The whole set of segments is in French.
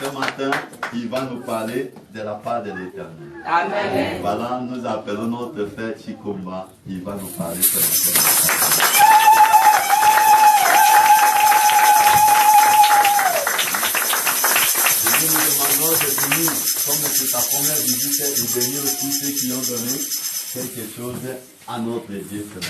ce matin, il va nous parler de la part de l'Éternel. Amen. Voilà, nous appelons notre frère Chikomba. Il va nous parler ce matin. Et nous demandons de venir, comme c'est ta première visite, de venir tous ceux qui ont donné quelque chose à notre Dieu ce matin.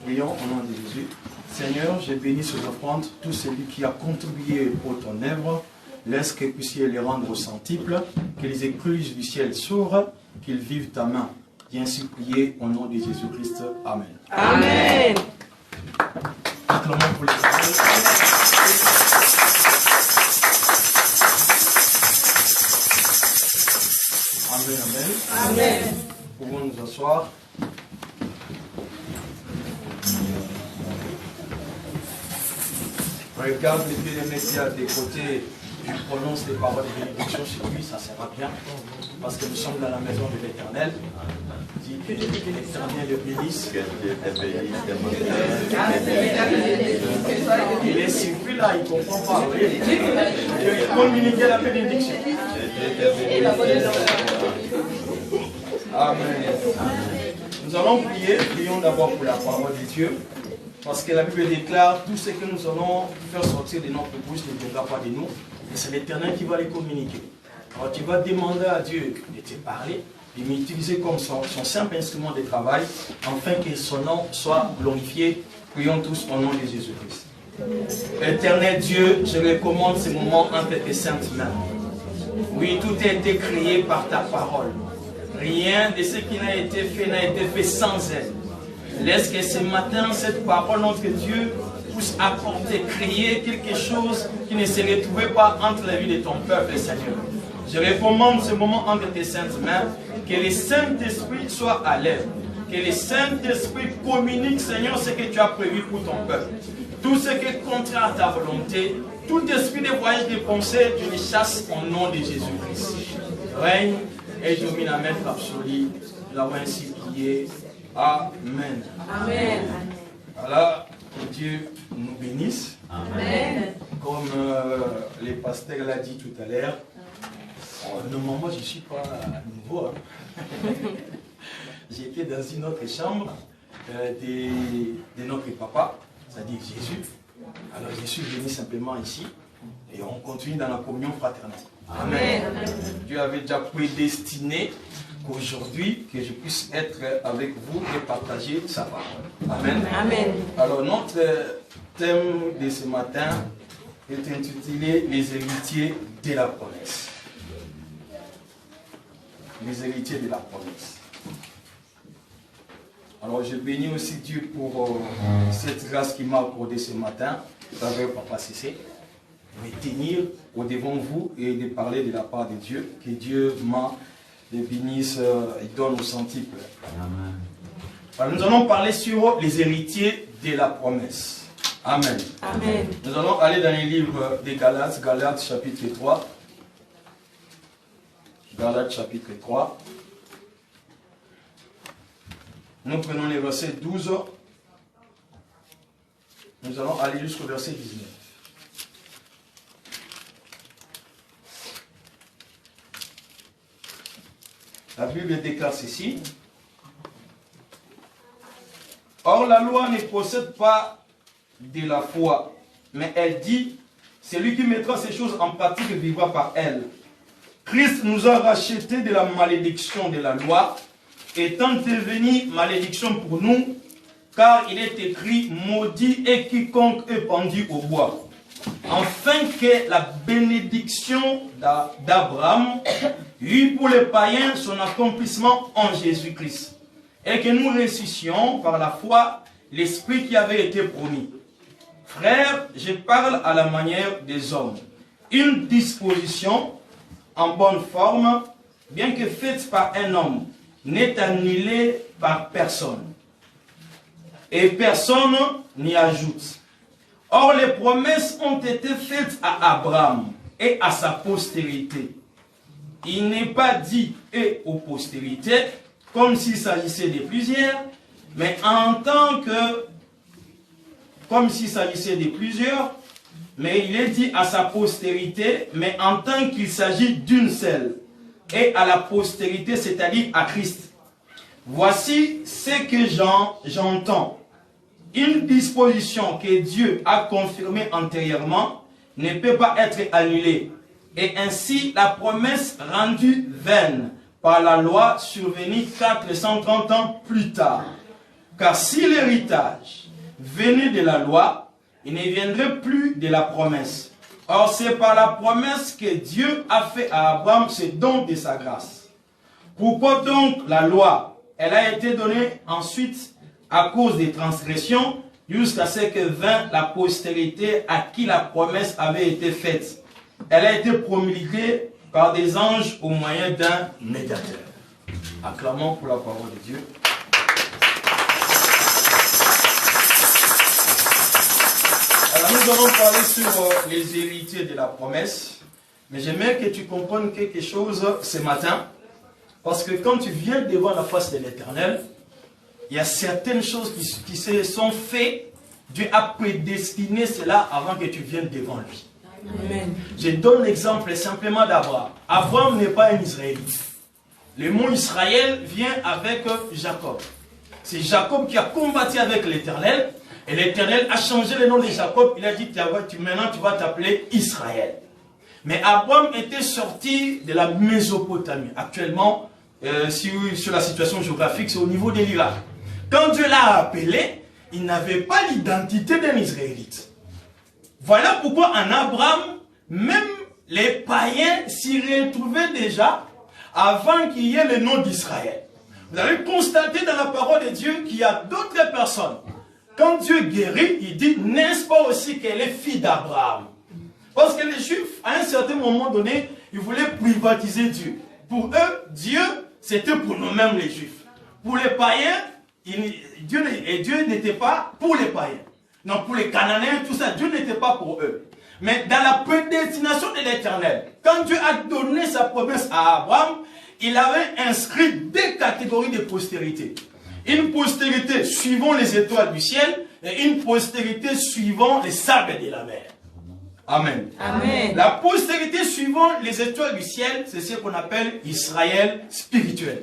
Prions au nom de Jésus. Seigneur, je bénis ces offrandes, tout celui qui a contribué pour ton œuvre. Laisse que puissiez les rendre centiples, que les écluses du ciel s'ouvrent, qu'ils vivent ta main. Et ainsi prier au nom de Jésus-Christ. Amen. Amen. Acclamons pour les paroles. Amen, amen. Amen. Pouvons nous asseoir. Regarde les pieds des métiers des côtés, tu prononces les paroles de bénédiction sur lui, ça sera bien, parce que nous sommes dans la maison de l'Éternel. Dis que l'Éternel le bénisse. Que Dieu te bénisse ce matin. Il est surpris là, il ne comprend pas. Il communique la bénédiction. Amen. Nous allons prier, prions d'abord pour la parole de Dieu. Parce que la Bible déclare, tout ce que nous allons faire sortir de notre bouche ne viendra pas de nous, et c'est l'Éternel qui va les communiquer. Alors tu vas demander à Dieu de te parler, de m'utiliser comme son simple instrument de travail, afin que son nom soit glorifié. Prions tous au nom de Jésus-Christ. Éternel Dieu, je recommande ce moment entre tes saintes mains. Oui, tout a été créé par ta parole. Rien de ce qui n'a été fait sans elle. Laisse que ce matin, cette parole, notre Dieu, puisse apporter, créer quelque chose qui ne se retrouvait pas entre la vie de ton peuple, Seigneur. Je recommande ce moment entre tes saintes mains, que le Saint-Esprit soit à l'œuvre, que le Saint-Esprit communique, Seigneur, ce que tu as prévu pour ton peuple. Tout ce qui est contraire à ta volonté, tout esprit de voyage de pensée, je les chasse au nom de Jésus-Christ. Règne et domine à maître absolu. Nous l'avons ainsi prié. Amen. Amen. Voilà, que Dieu nous bénisse. Amen. Comme le pasteur l'a dit tout à l'heure, normalement je ne suis pas nouveau. Hein. J'étais dans une autre chambre de notre papa, c'est-à-dire Jésus. Alors je suis venu simplement ici et on continue dans la communion fraternelle. Amen. Amen. Dieu avait déjà prédestiné qu'aujourd'hui, que je puisse être avec vous et partager sa parole. Amen. Amen. Alors, notre thème de ce matin est intitulé « Les héritiers de la promesse ». Les héritiers de la promesse. Alors, je bénis aussi Dieu pour cette grâce qu'il m'a accordée ce matin, à travers Papa Cissé, de me tenir au-devant vous et de parler de la part de Dieu, que Dieu m'a les bénisse et donne au centuple. Amen. Alors, nous allons parler sur les héritiers de la promesse. Amen. Amen. Nous allons aller dans les livres des Galates, Galates chapitre 3. Galates chapitre 3. Nous prenons les versets 12. Nous allons aller jusqu'au verset 19. La Bible déclare ceci. Or, la loi ne procède pas de la foi, mais elle dit, celui qui mettra ces choses en pratique vivra par elle. Christ nous a rachetés de la malédiction de la loi, étant devenu malédiction pour nous, car il est écrit, maudit est quiconque est pendu au bois. Afin que la bénédiction d'Abraham eut pour les païens son accomplissement en Jésus-Christ. Et que nous ressuscions par la foi l'esprit qui avait été promis. Frères, je parle à la manière des hommes. Une disposition en bonne forme, bien que faite par un homme, n'est annulée par personne. Et personne n'y ajoute. Or, les promesses ont été faites à Abraham et à sa postérité. Il n'est pas dit et aux postérités, comme s'il s'agissait de plusieurs, mais en tant que, comme s'il s'agissait de plusieurs, mais il est dit à sa postérité, mais en tant qu'il s'agit d'une seule, et à la postérité, c'est-à-dire à Christ. Voici ce que j'entends. Une disposition que Dieu a confirmée antérieurement ne peut pas être annulée. Et ainsi, la promesse rendue vaine par la loi survenue 430 ans plus tard. Car si l'héritage venait de la loi, il ne viendrait plus de la promesse. Or, c'est par la promesse que Dieu a fait à Abraham ce don de sa grâce. Pourquoi donc la loi? Elle a été donnée ensuite à cause des transgressions, jusqu'à ce que vint la postérité à qui la promesse avait été faite. Elle a été promulguée par des anges au moyen d'un médiateur. Acclamons pour la parole de Dieu. Alors nous allons parler sur les héritiers de la promesse. Mais j'aimerais que tu comprennes quelque chose ce matin. Parce que quand tu viens devant la face de l'Éternel, il y a certaines choses qui se sont faites. Dieu a prédestiné cela avant que tu viennes devant lui. Amen. Je donne l'exemple simplement d'Abraham. Abraham n'est pas un Israélite. Le mot Israël vient avec Jacob. C'est Jacob qui a combattu avec l'Éternel. Et l'Éternel a changé le nom de Jacob. Il a dit, maintenant tu vas t'appeler Israël. Mais Abraham était sorti de la Mésopotamie. Actuellement, sur la situation géographique, c'est au niveau de l'Irak. Quand Dieu l'a appelé, il n'avait pas l'identité d'un Israélite. Voilà pourquoi en Abraham, même les païens s'y retrouvaient déjà avant qu'il y ait le nom d'Israël. Vous allez constater dans la parole de Dieu qu'il y a d'autres personnes. Quand Dieu guérit, il dit, n'est-ce pas aussi qu'elle est fille d'Abraham? Parce que les Juifs, à un certain moment donné, ils voulaient privatiser Dieu. Pour eux, Dieu, c'était pour nous-mêmes les Juifs. Pour les païens, Dieu n'était pas pour les païens. Non, pour les Cananéens, tout ça, Dieu n'était pas pour eux. Mais dans la prédestination de l'Éternel, quand Dieu a donné sa promesse à Abraham, il avait inscrit deux catégories de postérité. Une postérité suivant les étoiles du ciel et une postérité suivant les sables de la mer. Amen. Amen. La postérité suivant les étoiles du ciel, c'est ce qu'on appelle Israël spirituel.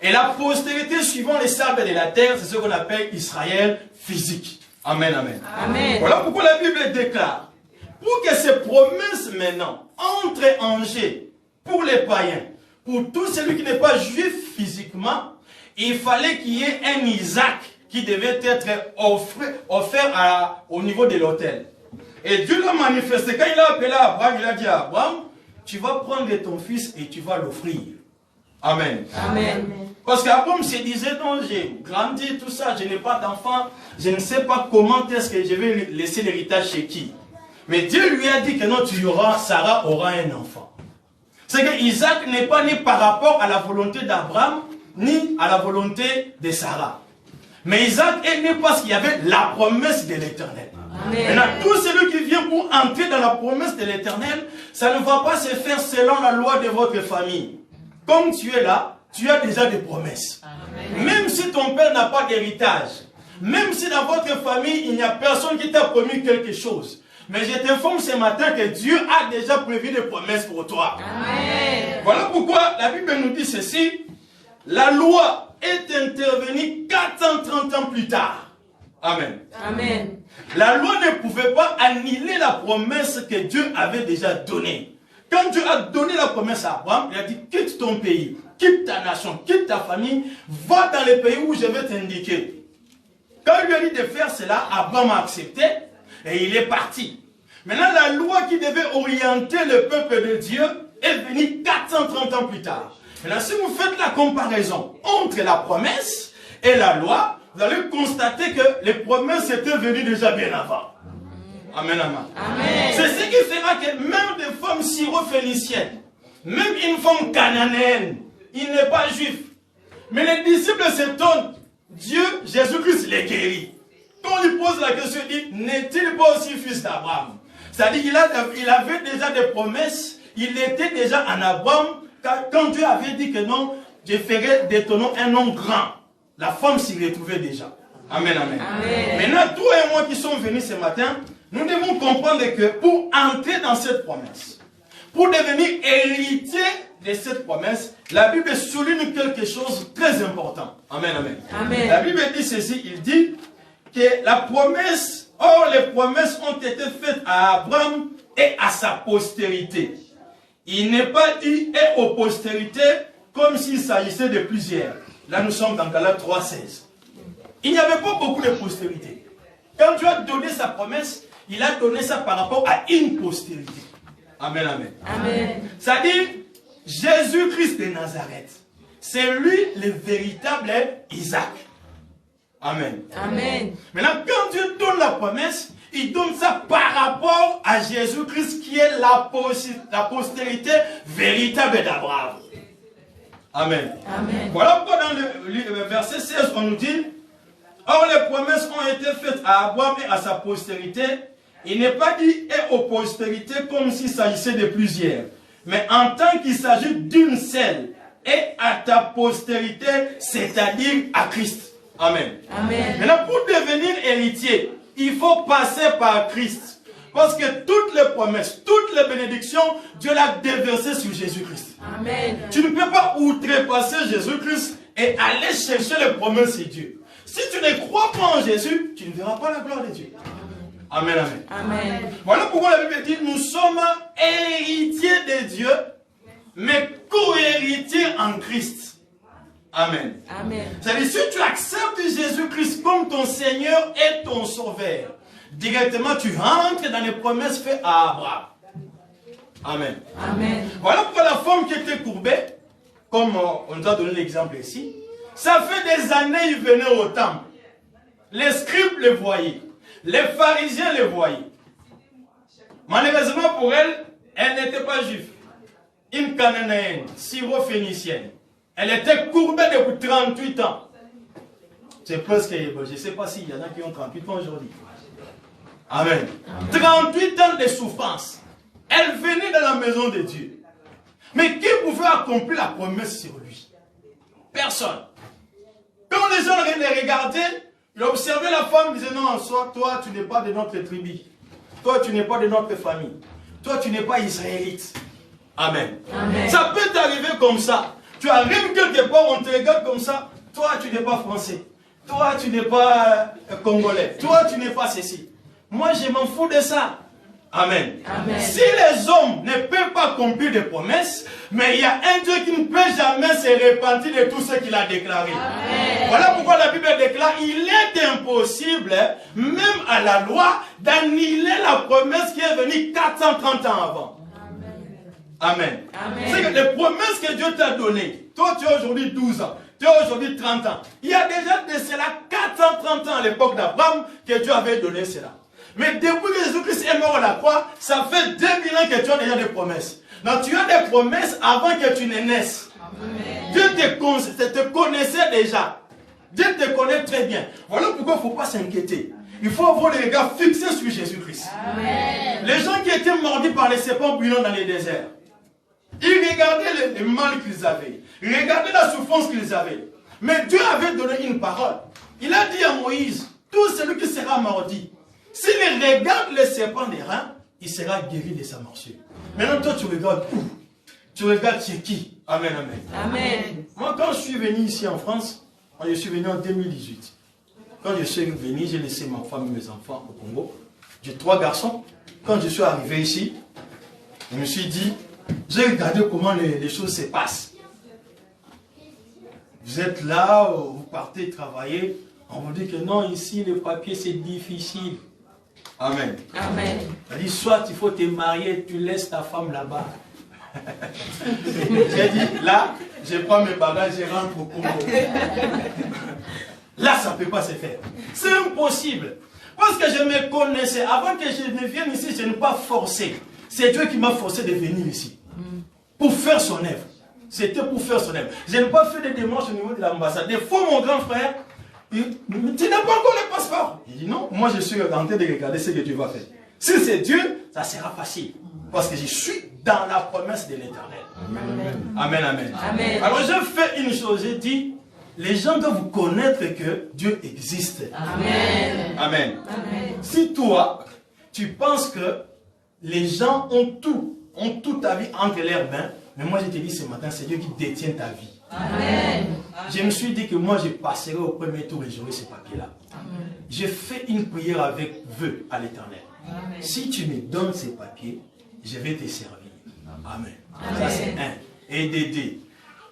Et la postérité suivant les sables de la terre, c'est ce qu'on appelle Israël physique. Amen, amen. Amen. Voilà pourquoi la Bible déclare, pour que ces promesses maintenant entrent en jeu pour les païens, pour tout celui qui n'est pas juif physiquement, il fallait qu'il y ait un Isaac qui devait être offert au niveau de l'autel. Et Dieu l'a manifesté. Quand il a appelé Abraham, il a dit à Abraham, tu vas prendre ton fils et tu vas l'offrir. Amen. Amen. Parce qu'Abraham se disait, non, j'ai grandi, tout ça, je n'ai pas d'enfant, je ne sais pas comment est-ce que je vais laisser l'héritage chez qui. Mais Dieu lui a dit que non, Sarah aura un enfant. C'est que Isaac n'est pas né par rapport à la volonté d'Abraham, ni à la volonté de Sarah. Mais Isaac est né parce qu'il y avait la promesse de l'Éternel. Maintenant, tout celui qui vient pour entrer dans la promesse de l'Éternel, ça ne va pas se faire selon la loi de votre famille. Comme tu es là, tu as déjà des promesses. Amen. Même si ton père n'a pas d'héritage, même si dans votre famille, il n'y a personne qui t'a promis quelque chose, mais je t'informe ce matin que Dieu a déjà prévu des promesses pour toi. Amen. Voilà pourquoi la Bible nous dit ceci. La loi est intervenue 430 ans plus tard. Amen. Amen. La loi ne pouvait pas annuler la promesse que Dieu avait déjà donnée. Quand Dieu a donné la promesse à Abraham, il a dit, quitte ton pays, quitte ta nation, quitte ta famille, va dans les pays où je vais t'indiquer. Quand il lui a dit de faire cela, Abraham a accepté et il est parti. Maintenant, la loi qui devait orienter le peuple de Dieu est venue 430 ans plus tard. Maintenant, si vous faites la comparaison entre la promesse et la loi, vous allez constater que les promesses étaient venues déjà bien avant. Amen, amen. Amen. C'est ce qui fera que même des femmes syro-phéniciennes, même une femme cananéenne, il n'est pas juif. Mais les disciples s'étonnent. Dieu, Jésus-Christ les guérit. Quand on lui pose la question, il dit, n'est-il pas aussi fils d'Abraham? C'est-à-dire qu'il avait déjà des promesses, il était déjà en Abraham, quand Dieu avait dit que non, je ferai de ton nom un nom grand. La femme s'y retrouvait déjà. Amen, amen. Amen. Maintenant, toi et moi qui sommes venus ce matin, nous devons comprendre que pour entrer dans cette promesse, pour devenir héritier de cette promesse, la Bible souligne quelque chose de très important. Amen, amen. Amen. La Bible dit ceci, il dit que la promesse, or les promesses ont été faites à Abraham et à sa postérité. Il n'est pas dit et aux postérités comme s'il s'agissait de plusieurs. Là nous sommes dans Galates 3,16. Il n'y avait pas beaucoup de postérité. Quand Dieu a donné sa promesse, il a donné ça par rapport à une postérité. Amen, amen. Amen. C'est-à-dire, Jésus-Christ de Nazareth, c'est lui le véritable Isaac. Amen. Amen. Maintenant, quand Dieu donne la promesse, il donne ça par rapport à Jésus-Christ qui est la postérité véritable d'Abraham. Amen. Amen. Voilà pourquoi dans le verset 16, on nous dit, or les promesses ont été faites à Abraham et à sa postérité. Il n'est pas dit et aux postérités comme s'il s'agissait de plusieurs, mais en tant qu'il s'agit d'une seule, et à ta postérité, c'est-à-dire à Christ. Amen. Amen. Maintenant, pour devenir héritier, il faut passer par Christ. Parce que toutes les promesses, toutes les bénédictions, Dieu l'a déversées sur Jésus-Christ. Amen. Tu ne peux pas outrepasser Jésus-Christ et aller chercher les promesses de Dieu. Si tu ne crois pas en Jésus, tu ne verras pas la gloire de Dieu. Amen, amen. Amen. Voilà pourquoi la Bible dit, nous sommes héritiers de Dieu, mais co-héritiers en Christ. Amen. Amen. C'est-à-dire, si tu acceptes Jésus-Christ comme ton Seigneur et ton Sauveur, directement tu entres dans les promesses faites à Abraham. Amen. Amen. Voilà pourquoi la femme qui était courbée, comme on nous a donné l'exemple ici, ça fait des années qu'il venait au temple. Les scribes le voyaient. Les pharisiens le voyaient. Malheureusement pour elle, elle n'était pas juive. Une cananéenne, syro-phénicienne. Elle était courbée depuis 38 ans. C'est presque, je ne sais pas s'il y en a qui ont 38 ans aujourd'hui. Amen. 38 ans de souffrance. Elle venait dans la maison de Dieu. Mais qui pouvait accomplir la promesse sur lui? Personne. Quand les gens les regardaient, ils observaient la femme, ils disaient non, soit toi tu n'es pas de notre tribu. Toi tu n'es pas de notre famille. Toi tu n'es pas israélite. Amen. Amen. Ça peut t'arriver comme ça. Tu arrives quelque part, on te regarde comme ça. Toi tu n'es pas français. Toi tu n'es pas congolais. Toi tu n'es pas ceci. Moi je m'en fous de ça. Amen. Amen. Si les hommes ne peuvent pas accomplir des promesses, mais il y a un Dieu qui ne peut jamais se repentir de tout ce qu'il a déclaré. Amen. Voilà pourquoi la Bible déclare, il est impossible, même à la loi, d'annuler la promesse qui est venue 430 ans avant. Amen. Amen. C'est que les promesses que Dieu t'a données, toi tu as aujourd'hui 12 ans, tu as aujourd'hui 30 ans. Il y a déjà de cela 430 ans à l'époque d'Abraham que Dieu avait donné cela. Mais depuis que Jésus-Christ est mort à la croix, ça fait 2000 ans que tu as déjà des promesses. Donc tu as des promesses avant que tu ne naisses. Amen. Dieu te connaissait déjà. Dieu te connaît très bien. Voilà pourquoi il ne faut pas s'inquiéter. Il faut avoir les regards fixés sur Jésus-Christ. Les gens qui étaient mordus par les serpents brûlants dans les déserts, ils regardaient le mal qu'ils avaient. Ils regardaient la souffrance qu'ils avaient. Mais Dieu avait donné une parole. Il a dit à Moïse, tout celui qui sera mordi, s'il regarde le serpent des reins, il sera guéri de sa morsure. Maintenant, toi, tu regardes où? Tu regardes chez qui? Amen, amen. Amen. Moi, quand je suis venu ici en France, je suis venu en 2018. Quand je suis venu, j'ai laissé ma femme et mes enfants au Congo. J'ai 3 garçons. Quand je suis arrivé ici, je me suis dit, j'ai regardé comment les choses se passent. Vous êtes là, vous partez travailler, on vous dit que non, ici, les papiers, c'est difficile. Amen. Amen. Elle dit, soit il faut te marier, tu laisses ta femme là-bas. J'ai dit, là, je prends mes bagages, je rentre au Congo. Là, ça ne peut pas se faire. C'est impossible. Parce que je me connaissais. Avant que je ne vienne ici, je n'ai pas forcé. C'est Dieu qui m'a forcé de venir ici. Pour faire son œuvre. C'était pour faire son œuvre. Je n'ai pas fait de démarches au niveau de l'ambassade. Des fois, mon grand frère, il dit, tu n'as pas encore le passeport. Il dit non, moi je suis en train de regarder ce que Dieu va faire. Si c'est Dieu, ça sera facile. Parce que je suis dans la promesse de l'Éternel. Amen, amen. Amen. Alors je fais une chose, j'ai dit, les gens doivent connaître que Dieu existe. Amen. Amen. Amen. Si toi, tu penses que les gens ont toute ta vie entre leurs mains. Mais moi, je te dis ce matin, c'est Dieu qui détient ta vie. Amen. Je me suis dit que moi, je passerai au premier tour et j'aurai ce papier-là. J'ai fait une prière avec vœu à l'Éternel. Si tu me donnes ces papiers, je vais te servir. Amen. Ça, c'est un. Et d'aider.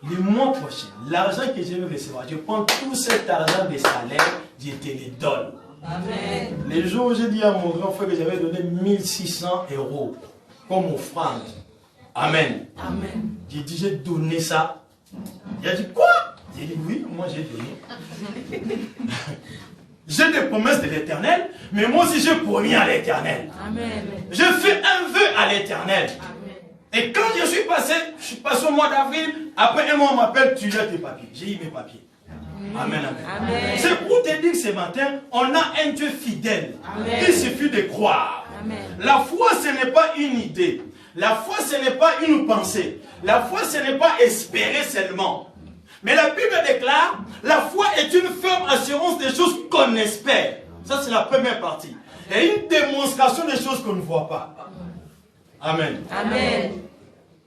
Le mois prochain, l'argent que je vais recevoir, je prends tout cet argent des salaires, je te les donne. Amen. Les jours où j'ai dit à mon grand frère que j'avais donné 1600 € comme offrande. Amen. Amen. J'ai dit, j'ai donné ça. Il a dit, quoi? J'ai dit, oui, moi j'ai donné. J'ai des promesses de l'Éternel, mais moi aussi j'ai promis à l'Éternel. Amen. Je fais un vœu à l'Éternel. Et quand je suis passé au mois d'avril, après un mois on m'appelle, tu as tes papiers. J'ai eu mes papiers. Amen, amen. Amen. C'est pour te dire que ce matin, on a un Dieu fidèle. Amen. Il suffit de croire. Amen. La foi, ce n'est pas une idée. La foi, ce n'est pas une pensée. La foi, ce n'est pas espérer seulement. Mais la Bible déclare, la foi est une ferme assurance des choses qu'on espère. Ça, c'est la première partie. Et une démonstration des choses qu'on ne voit pas. Amen. Amen.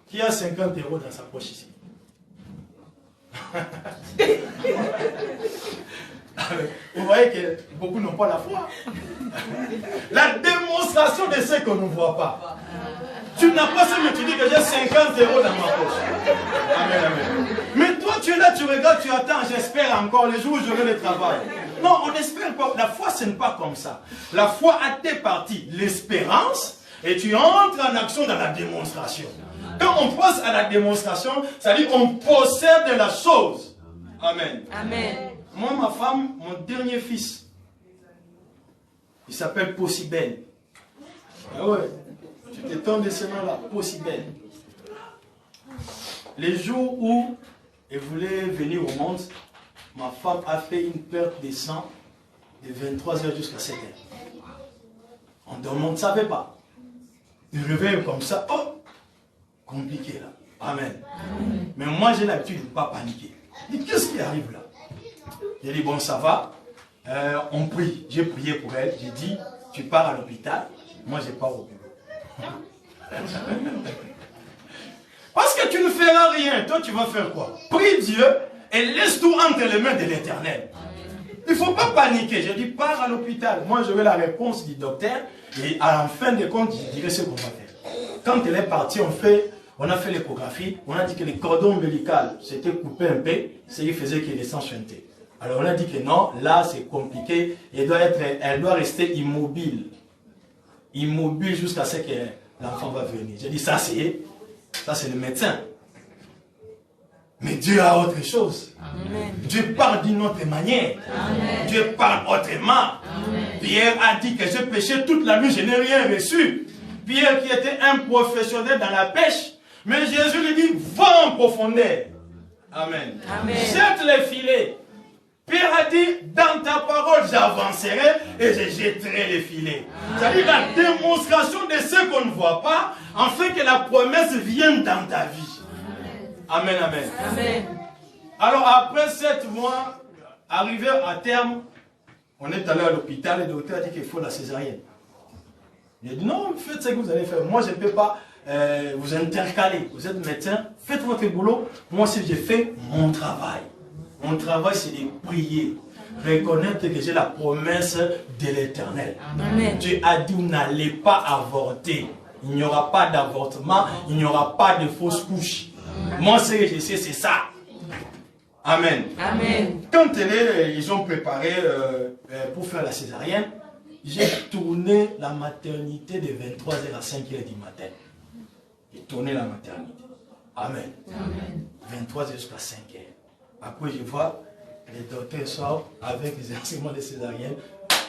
Qui a 50 € dans sa poche ici? Vous voyez que beaucoup n'ont pas la foi. La démonstration de ce qu'on ne voit pas. Tu n'as pas ça, mais tu dis que j'ai 50 € dans ma poche. Amen, amen. Mais toi, tu es là, tu regardes, tu attends, j'espère encore les jours où j'aurai le travail. Non, on n'espère pas. La foi, ce n'est pas comme ça. La foi a deux parties. L'espérance, et tu entres en action dans la démonstration. Quand on passe à la démonstration, ça dit qu'on possède la chose. Amen. Amen. Moi, ma femme, mon dernier fils, il s'appelle Possibel. Ah ouais, tu t'étonnes de ce nom-là, Possibel. Les jours où elle voulait venir au monde, ma femme a fait une perte de sang de 23 h jusqu'à 7 h. On ne savait pas. Il réveille comme ça, oh, compliqué là. Amen. Amen. Mais moi, j'ai l'habitude de ne pas paniquer. Qu'est-ce qui arrive là? J'ai dit, bon, ça va. On prie. J'ai prié pour elle. J'ai dit, tu pars à l'hôpital. Moi, je pars au bureau. Parce que tu ne feras rien. Toi, tu vas faire quoi? Prie Dieu et laisse tout entre les mains de l'Éternel. Il ne faut pas paniquer. J'ai dit, pars à l'hôpital. Moi, j'aurai la réponse du docteur. Et à la fin des comptes, je dirai ce qu'on va faire. Quand elle est partie, on a fait l'échographie. On a dit que le cordon ombilical s'était coupé un peu. Ce qui faisait que les sangs chuintaient. Alors on a dit que non, là c'est compliqué. Elle doit rester immobile. Immobile jusqu'à ce que l'enfant va venir. J'ai dit, ça c'est le médecin. Mais Dieu a autre chose. Amen. Dieu parle d'une autre manière. Amen. Dieu parle autrement. Amen. Pierre a dit que j'ai péché toute la nuit, je n'ai rien reçu. Pierre qui était un professionnel dans la pêche. Mais Jésus lui dit, va en profondeur. Amen. Amen. Jette les filets. Pierre a dit, dans ta parole, j'avancerai et je jetterai les filets. C'est-à-dire la démonstration de ce qu'on ne voit pas, afin que la promesse vienne dans ta vie. Amen, amen. Amen. Alors après 7 mois, arrivé à terme, on est allé à l'hôpital et le docteur a dit qu'il faut la césarienne. Il a dit, non, faites ce que vous allez faire. Moi, je ne peux pas vous intercaler. Vous êtes médecin, faites votre boulot. Moi, si j'ai fait mon travail. Mon travail, c'est de prier. Reconnaître que j'ai la promesse de l'Éternel. Dieu a dit, vous n'allez pas avorter. Il n'y aura pas d'avortement. Il n'y aura pas de fausse couche. Moi, ce que je sais, c'est ça. Amen. Amen. Quand ils ont préparé pour faire la césarienne, j'ai tourné la maternité de 23 h à 5 h du matin. J'ai tourné la maternité. Amen. Amen. 23 h jusqu'à 5 h. Après, je vois les docteurs sortent avec les instruments de césarienne.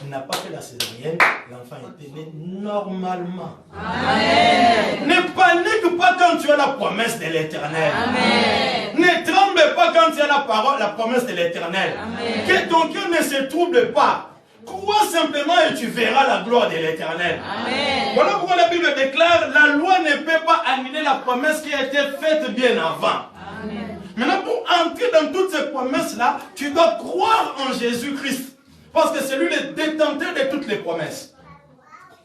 Il n'a pas fait la césarienne. L'enfant était né normalement. Amen. Ne panique pas quand tu as la promesse de l'Éternel. Ne tremble pas quand tu as la promesse de l'Éternel. Que ton cœur ne se trouble pas. Crois simplement et tu verras la gloire de l'Éternel. Voilà pourquoi la Bible déclare, la loi ne peut pas annuler la promesse qui a été faite bien avant. Amen. Maintenant, pour entrer dans toutes ces promesses-là, tu dois croire en Jésus-Christ. Parce que c'est lui le détenteur de toutes les promesses.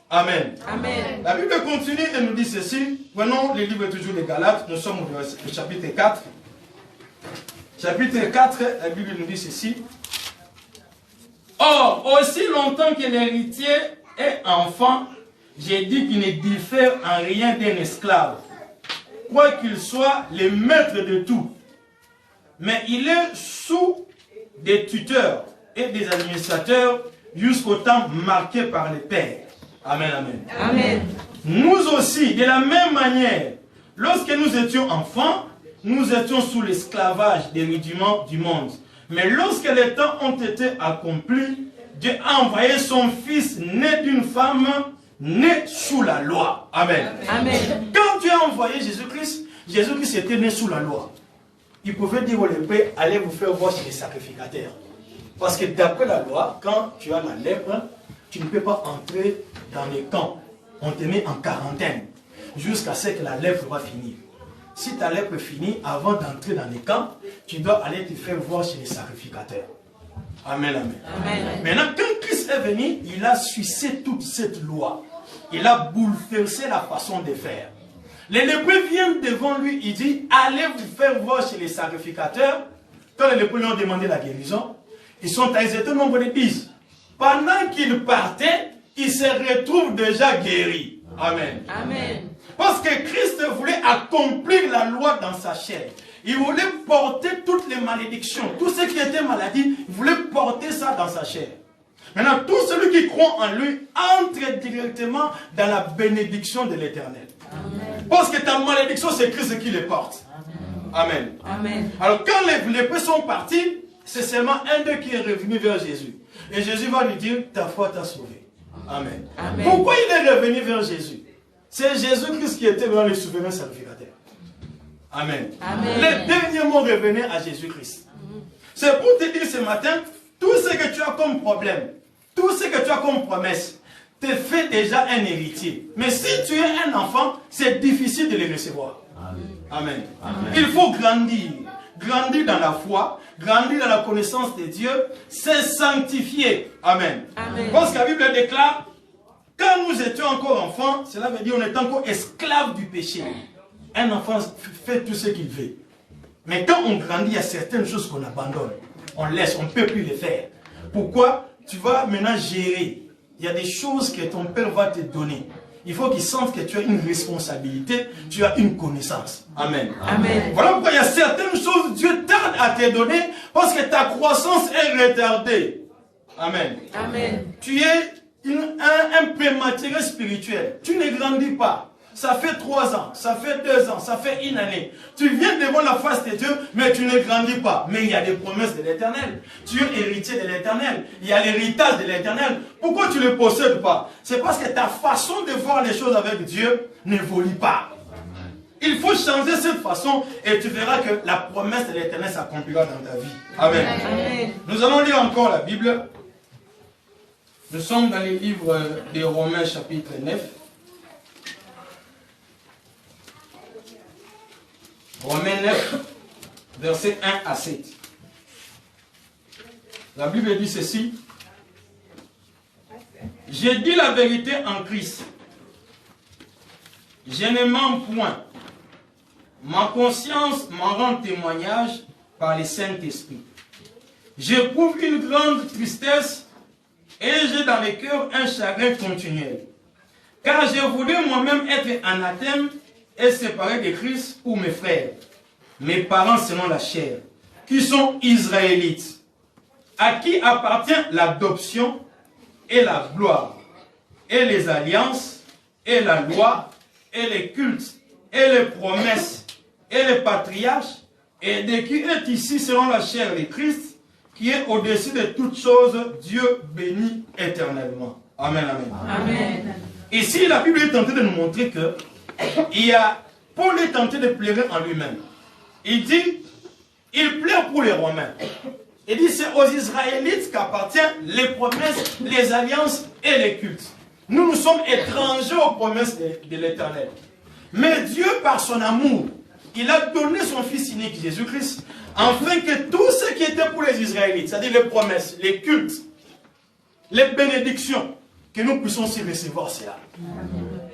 Amen. Amen. La Bible continue et nous dit ceci. Prenons le livre toujours des Galates. Nous sommes au chapitre 4. Chapitre 4, la Bible nous dit ceci. Or, aussi longtemps que l'héritier est enfant, j'ai dit qu'il ne diffère en rien d'un esclave, quoiqu'il soit le maître de tout. Mais il est sous des tuteurs et des administrateurs jusqu'au temps marqué par les pères. Amen, amen. Amen. Nous aussi, de la même manière, lorsque nous étions enfants, nous étions sous l'esclavage des rudiments du monde. Mais lorsque les temps ont été accomplis, Dieu a envoyé son fils né d'une femme, né sous la loi. Amen. Amen. Quand Dieu a envoyé Jésus-Christ, Jésus-Christ était né sous la loi. Il pouvait dire au lépreux, allez vous faire voir chez les sacrificateurs. Parce que d'après la loi, quand tu as la lèpre, tu ne peux pas entrer dans les camps. On te met en quarantaine jusqu'à ce que la lèpre va finir. Si ta lèpre finit, avant d'entrer dans les camps, tu dois aller te faire voir chez les sacrificateurs. Amen, amen. Amen. Maintenant, quand Christ est venu, il a sucé toute cette loi. Il a bouleversé la façon de faire. Les lépreux viennent devant lui, il dit, allez vous faire voir chez les sacrificateurs. Quand les lépreux lui ont demandé la guérison, ils étaient au nombre de 10. Pendant qu'ils partaient, ils se retrouvent déjà guéris. Amen. Amen. Parce que Christ voulait accomplir la loi dans sa chair. Il voulait porter toutes les malédictions, tout ce qui était maladie, il voulait porter ça dans sa chair. Maintenant, tout celui qui croit en lui entre directement dans la bénédiction de l'Éternel. Parce que ta malédiction, c'est Christ qui les porte. Amen. Amen. Alors, quand les lépreux sont partis, c'est seulement un d'eux qui est revenu vers Jésus. Et Jésus va lui dire, ta foi t'a sauvé. Amen. Amen. Pourquoi il est revenu vers Jésus? C'est Jésus-Christ qui était dans le souverain sacrificateur. Amen. Amen. Les derniers mots revenaient à Jésus-Christ. C'est pour te dire ce matin, tout ce que tu as comme problème, tout ce que tu as comme promesse, te fait déjà un héritier. Mais si tu es un enfant, c'est difficile de les recevoir. Amen. Amen. Il faut grandir. Grandir dans la foi, grandir dans la connaissance de Dieu, c'est sanctifier. Amen. Amen. Parce que la Bible déclare, quand nous étions encore enfants, cela veut dire qu'on est encore esclaves du péché. Un enfant fait tout ce qu'il veut. Mais quand on grandit, il y a certaines choses qu'on abandonne. On laisse, on ne peut plus les faire. Pourquoi? Tu vas maintenant gérer. Il y a des choses que ton père va te donner. Il faut qu'il sente que tu as une responsabilité, tu as une connaissance. Amen. Amen. Voilà pourquoi il y a certaines choses que Dieu tarde à te donner parce que ta croissance est retardée. Amen. Amen. Tu es un prématuré spirituel. Tu ne grandis pas. Ça fait 3 ans, ça fait 2 ans, ça fait 1 année. Tu viens devant la face de Dieu, mais tu ne grandis pas. Mais il y a des promesses de l'Éternel. Tu es héritier de l'Éternel. Il y a l'héritage de l'Éternel. Pourquoi tu ne le possèdes pas? C'est parce que ta façon de voir les choses avec Dieu n'évolue pas. Il faut changer cette façon et tu verras que la promesse de l'Éternel s'accomplira dans ta vie. Amen. Amen. Nous allons lire encore la Bible. Nous sommes dans les livres des Romains chapitre 9. Romains 9, versets 1 à 7. La Bible dit ceci. J'ai dit la vérité en Christ. Je ne mens point. Ma conscience m'en rend témoignage par le Saint-Esprit. J'éprouve une grande tristesse et j'ai dans le cœur un chagrin continuel. Car j'ai voulu moi-même être anathème et séparé de Christ pour mes frères, mes parents selon la chair, qui sont israélites, à qui appartient l'adoption et la gloire, et les alliances, et la loi, et les cultes, et les promesses, et les patriarches, et de qui est ici selon la chair de Christ, qui est au-dessus de toutes choses, Dieu béni éternellement. Amen, amen. Amen. Ici, la Bible est tentée de nous montrer que Paul est tenté de pleurer en lui-même. Il dit, il pleure pour les Romains. Il dit, c'est aux Israélites qu'appartiennent les promesses, les alliances et les cultes. Nous, nous sommes étrangers aux promesses de l'Éternel. Mais Dieu, par son amour, il a donné son Fils unique, Jésus-Christ, afin que tout ce qui était pour les Israélites, c'est-à-dire les promesses, les cultes, les bénédictions, Que nous puissions aussi recevoir cela.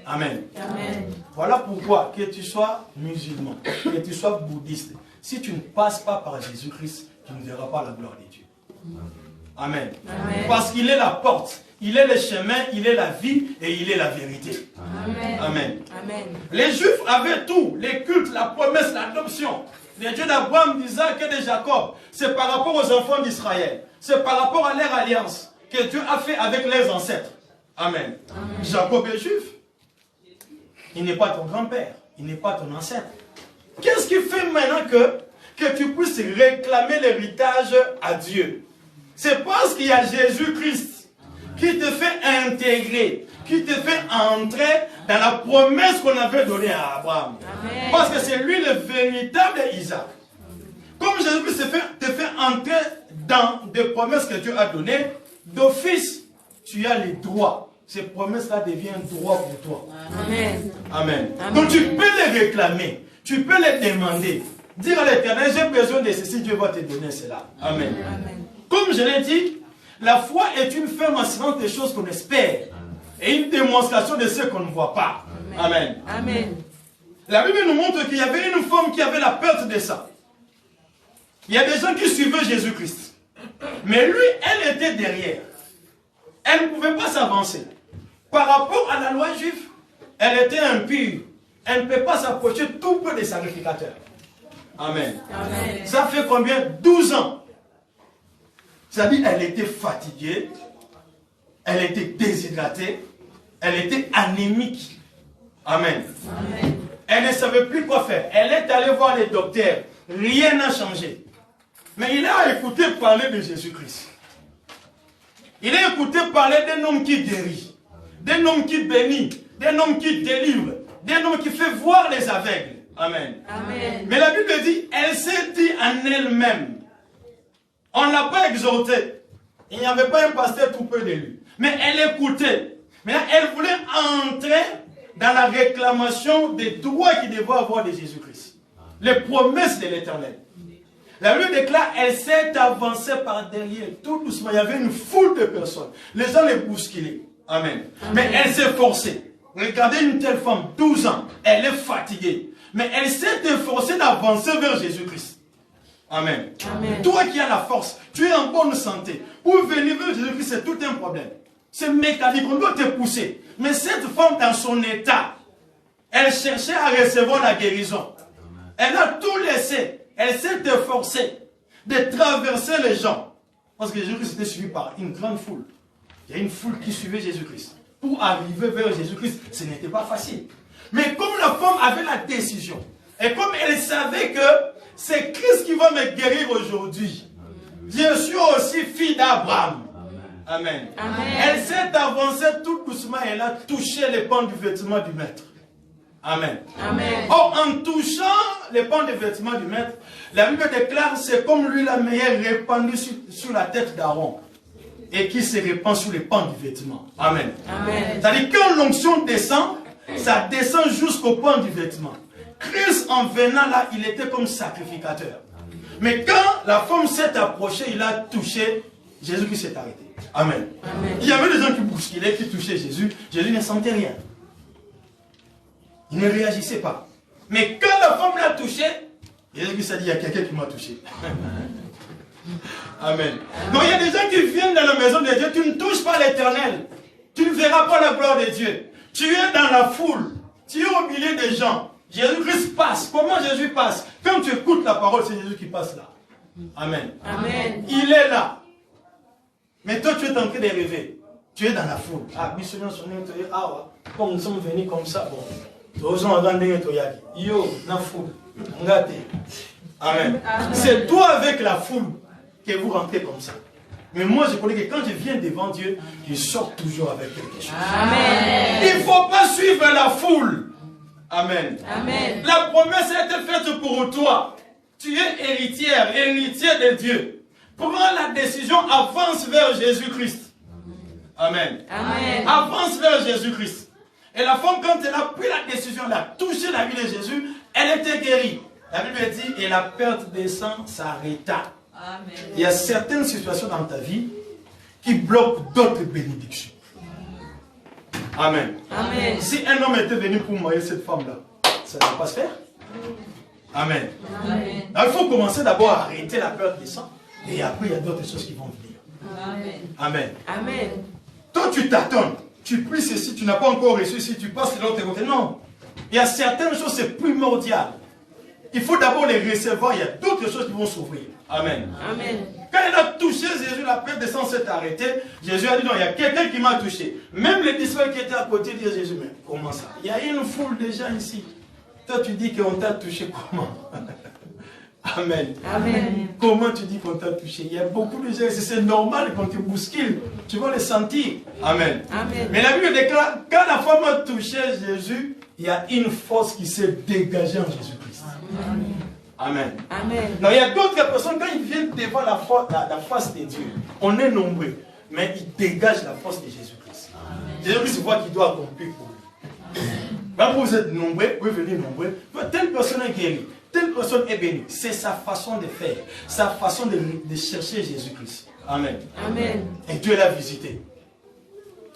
Amen. Amen. Voilà pourquoi, que tu sois musulman, que tu sois bouddhiste, si tu ne passes pas par Jésus-Christ, tu ne verras pas la gloire de Dieu. Amen. Amen. Parce qu'il est la porte, il est le chemin, il est la vie et il est la vérité. Amen. Amen. Amen. Les Juifs avaient tout, les cultes, la promesse, l'adoption. Les dieux d'Abraham, d'Isaac et de Jacob. C'est par rapport aux enfants d'Israël. C'est par rapport à leur alliance que Dieu a fait avec les ancêtres. Amen. Amen. Jacob est juif. Il n'est pas ton grand-père. Il n'est pas ton ancêtre. Qu'est-ce qui fait maintenant que tu puisses réclamer l'héritage à Dieu? C'est parce qu'il y a Jésus-Christ qui te fait intégrer, qui te fait entrer dans la promesse qu'on avait donnée à Abraham. Amen. Parce que c'est lui le véritable Isaac. Comme Jésus-Christ te fait entrer dans des promesses que Dieu a données, d'office, tu as les droits. Ces promesses-là deviennent droits pour toi. Amen. Amen. Amen. Donc tu peux les réclamer, tu peux les demander. Dire à l'Éternel, j'ai besoin de ceci, Dieu va te donner cela. Amen. Amen. Comme je l'ai dit, la foi est une ferme assurance des choses qu'on espère et une démonstration de ce qu'on ne voit pas. Amen. Amen. La Bible nous montre qu'il y avait une femme qui avait la perte de sang. Il y a des gens qui suivaient Jésus-Christ. Mais lui, elle était derrière. Elle ne pouvait pas s'avancer. Par rapport à la loi juive, elle était impure. Elle ne peut pas s'approcher tout peu des sacrificateurs. Amen. Amen. Ça fait combien? 12 ans. C'est-à-dire, elle était fatiguée. Elle était déshydratée. Elle était anémique. Amen. Amen. Elle ne savait plus quoi faire. Elle est allée voir les docteurs. Rien n'a changé. Mais il a écouté parler de Jésus-Christ. Il a écouté parler d'un homme qui guérit, d'un homme qui bénit, d'un homme qui délivre, d'un homme qui fait voir les aveugles. Amen. Amen. Mais la Bible dit, elle s'est dit en elle-même. On ne l'a pas exhorté. Il n'y avait pas un pasteur tout peu de lui. Mais elle écoutait. Mais elle voulait entrer dans la réclamation des droits qu'il devait avoir de Jésus-Christ. Les promesses de l'Éternel. La Bible déclare, elle s'est avancée par derrière, tout doucement. Il y avait une foule de personnes. Les gens les bousculaient. Amen. Amen. Mais elle s'est forcée. Regardez une telle femme, 12 ans. Elle est fatiguée. Mais elle s'est efforcée d'avancer vers Jésus-Christ. Amen. Amen. Toi qui as la force, tu es en bonne santé. Pour venir vers Jésus-Christ, c'est tout un problème. C'est mécanique, on doit te pousser. Mais cette femme, dans son état, elle cherchait à recevoir la guérison. Elle a tout laissé. Elle s'est efforcée de traverser les gens. Parce que Jésus-Christ était suivi par une grande foule. Il y a une foule qui suivait Jésus-Christ. Pour arriver vers Jésus-Christ, ce n'était pas facile. Mais comme la femme avait la décision, et comme elle savait que c'est Christ qui va me guérir aujourd'hui, je suis aussi fille d'Abraham. Amen. Amen. Elle s'est avancée tout doucement et elle a touché les pans du vêtement du maître. Amen. Amen. Or, en touchant les pans du vêtement du maître, la Bible déclare c'est comme l'huile la meilleure répandue sur la tête d'Aaron et qui se répand sur les pans du vêtement. Amen. Amen. C'est-à-dire quand l'onction descend, ça descend jusqu'au pan du vêtement. Christ en venant là, il était comme sacrificateur. Mais quand la femme s'est approchée, il a touché, Jésus qui s'est arrêté. Amen. Amen. Il y avait des gens qui bousculaient, qui touchaient Jésus. Jésus ne sentait rien. Il ne réagissait pas. Mais quand la femme l'a touché, Jésus s'est dit, il y a quelqu'un qui m'a touché. Amen. Donc il y a des gens qui viennent dans la maison de Dieu, tu ne touches pas l'Éternel. Tu ne verras pas la gloire de Dieu. Tu es dans la foule. Tu es au milieu des gens. Jésus-Christ passe. Comment Jésus passe? Quand tu écoutes la parole, c'est Jésus qui passe là. Amen. Amen. Il est là. Mais toi, tu es en train de rêver. Tu es dans la foule. Ah, comme nous sommes venus comme ça, bon. Amen. C'est toi avec la foule que vous rentrez comme ça. Mais moi, je connais que quand je viens devant Dieu, je sors toujours avec quelque chose. Amen. Il ne faut pas suivre la foule. Amen. Amen. La promesse a été faite pour toi. Tu es héritière, héritier de Dieu. Prends la décision, avance vers Jésus-Christ. Amen. Amen. Avance vers Jésus-Christ. Et la femme, quand elle a pris la décision, elle a touché la vie de Jésus, elle était guérie. La Bible dit, et la perte des sang s'arrêta. Amen. Il y a certaines situations dans ta vie qui bloquent d'autres bénédictions. Amen. Amen. Si un homme était venu pour marier cette femme-là, ça ne va pas se faire. Amen. Amen. Alors, il faut commencer d'abord à arrêter la perte des sangs. Et après, il y a d'autres choses qui vont venir. Amen. Amen. Amen. Toi, tu t'attends. Tu pries ceci, tu n'as pas encore reçu ceci, tu passes de l'autre côté. Non. Il y a certaines choses, c'est primordial. Il faut d'abord les recevoir. Il y a d'autres choses qui vont s'ouvrir. Amen. Amen. Quand il a touché Jésus, la perte des sangs s'est arrêtée. Jésus a dit non, il y a quelqu'un qui m'a touché. Même les disciples qui étaient à côté disent Jésus, mais comment ça? Il y a une foule de gens ici. Toi, tu dis qu'on t'a touché comment? Amen. Amen. Comment tu dis qu'on t'a touché? Il y a beaucoup de gens ici. C'est normal qu'on te bouscule. Tu vas les sentir. Amen. Amen. Mais la Bible déclare, quand la femme a touché Jésus, il y a une force qui s'est dégagée en Jésus-Christ. Amen. Amen. Non, il y a d'autres personnes, quand ils viennent devant la face de Dieu, on est nombreux, mais ils dégagent la force de Jésus-Christ. Jésus-Christ voit qu'il doit accomplir pour lui. Quand vous êtes nombreux, vous venez nombreux, telle personne est guérie, telle personne est bénie. C'est sa façon de faire, sa façon de chercher Jésus-Christ. Amen. Amen. Et Dieu l'a visité.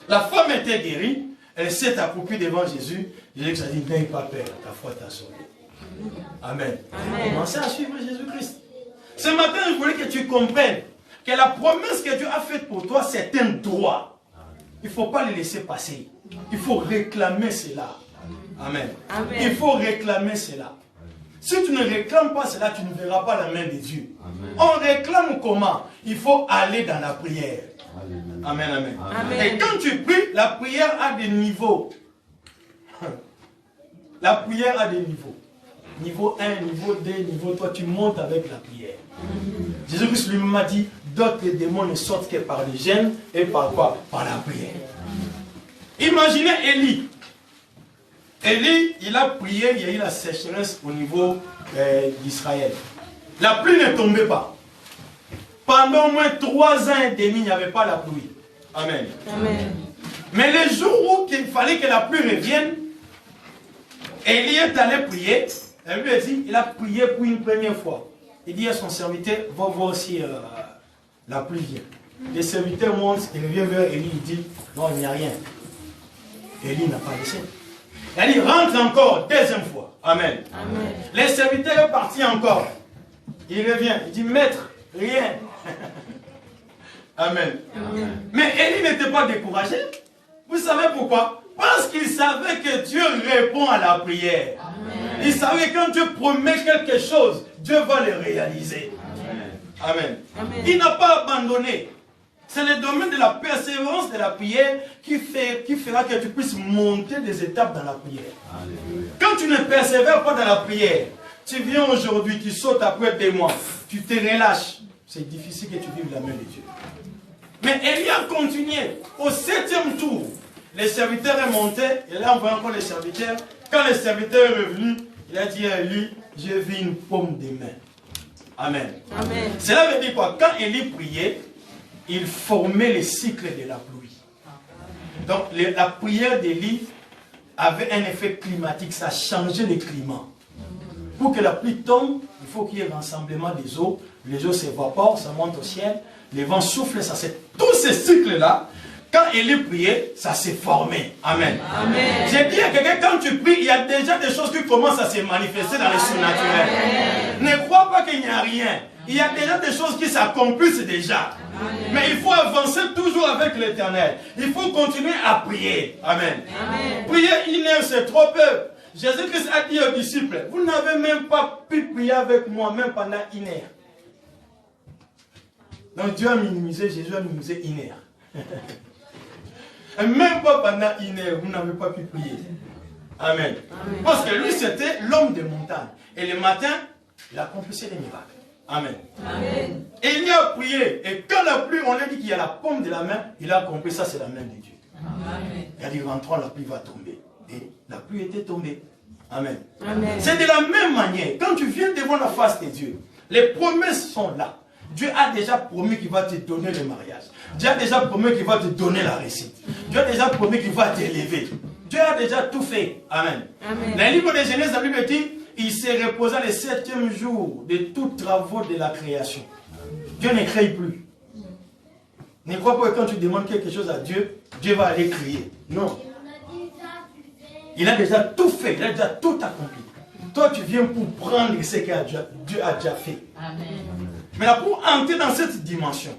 La femme était guérie, elle s'est accroupie devant Jésus. Jésus a dit, n'aie pas peur, ta foi t'a sauvé. Amen. Amen. Commencez à suivre Jésus-Christ. Ce matin, je voulais que tu comprennes que la promesse que Dieu a faite pour toi, c'est un droit. Il ne faut pas le laisser passer. Il faut réclamer cela. Amen. Amen. Il faut réclamer cela. Si tu ne réclames pas cela, tu ne verras pas la main de Dieu. Amen. On réclame comment? Il faut aller dans la prière. Amen. Amen, amen. Amen. Et quand tu pries, la prière a des niveaux. La prière a des niveaux. Niveau 1, niveau 2, niveau 3, tu montes avec la prière. Jésus-Christ lui-même a dit, d'autres démons ne sortent que par le jeûne et par quoi? Par la prière. Imaginez Élie. Élie, il a prié, il y a eu la sécheresse au niveau d'Israël. La pluie ne tombait pas. Pendant au moins 3 ans et demi, il n'y avait pas la pluie. Amen. Amen. Mais les jours où il fallait que la pluie revienne, Élie est allé prier. Elle lui a dit, il a prié pour une première fois. Il dit à son serviteur, va voir si la pluie vient. Les serviteurs montent, il revient vers Élie, il dit, non, il n'y a rien. Élie n'a pas laissé. Elle dit, rentre encore, deuxième fois. Amen. Amen. Les serviteurs sont partis encore. Il revient, il dit, maître, rien. Amen. Amen. Mais Élie n'était pas découragé. Vous savez pourquoi? Parce qu'il savait que Dieu répond à la prière. Amen. Il savait que quand Dieu promet quelque chose, Dieu va le réaliser. Amen. Amen. Il n'a pas abandonné. C'est le domaine de la persévérance de la prière qui fera que tu puisses monter des étapes dans la prière. Alléluia. Quand tu ne persévères pas dans la prière, tu viens aujourd'hui, tu sautes après 2 mois, tu te relâches. C'est difficile que tu vives la main de Dieu. Mais Élie a continué. Au 7e tour, les serviteurs est monté, il a envoyé encore les serviteurs. Quand le serviteur est revenu, il a dit à Élie, j'ai vu une paume de main. Amen. Amen. Cela veut dire quoi? Quand Élie priait, il formait les cycles de la pluie. Donc la prière d'Élie avait un effet climatique, ça changeait le climat. Pour que la pluie tombe, il faut qu'il y ait un rassemblement des eaux. Les eaux s'évaporent, ça monte au ciel, les vents soufflent, ça c'est tous ces cycles-là. Quand Élie priait, ça s'est formé. Amen. Amen. J'ai dit à quelqu'un, quand tu pries, il y a déjà des choses qui commencent à se manifester dans le surnaturel. Ne crois pas qu'il n'y a rien. Il y a déjà des choses qui s'accomplissent déjà. Amen. Mais il faut avancer toujours avec l'Éternel. Il faut continuer à prier. Amen. Amen. Prier 1 heure, c'est trop peu. Jésus-Christ a dit aux disciples, vous n'avez même pas pu prier avec moi, même pendant 1 heure. Donc Dieu a minimisé, Jésus a minimisé 1 heure. Et même pas pendant 1 heure, vous n'avez pas pu prier. Amen. Amen. Parce que lui, c'était l'homme des montagnes. Et le matin, il accomplissait des miracles. Amen. Amen. Et il a prié. Et quand la pluie, on a dit qu'il y a la paume de la main, il a compris ça, c'est la main de Dieu. Amen. Il a dit, rentrons, la pluie va tomber. Et la pluie était tombée. Amen. Amen. C'est de la même manière. Quand tu viens devant la face de Dieu, les promesses sont là. Dieu a déjà promis qu'il va te donner le mariage. Dieu a déjà promis qu'il va te donner la réussite. Dieu a déjà promis qu'il va t'élever. Dieu a déjà tout fait. Amen. Amen. Dans le livre de Genèse, la Bible dit, il s'est reposé le 7e jour de tous travaux de la création. Dieu ne crée plus. Ne crois pas que quand tu demandes quelque chose à Dieu, Dieu va aller crier. Non. Il a déjà tout fait, il a déjà tout accompli. Toi, tu viens pour prendre ce que Dieu a déjà fait. Amen. Mais là, pour entrer dans cette dimension,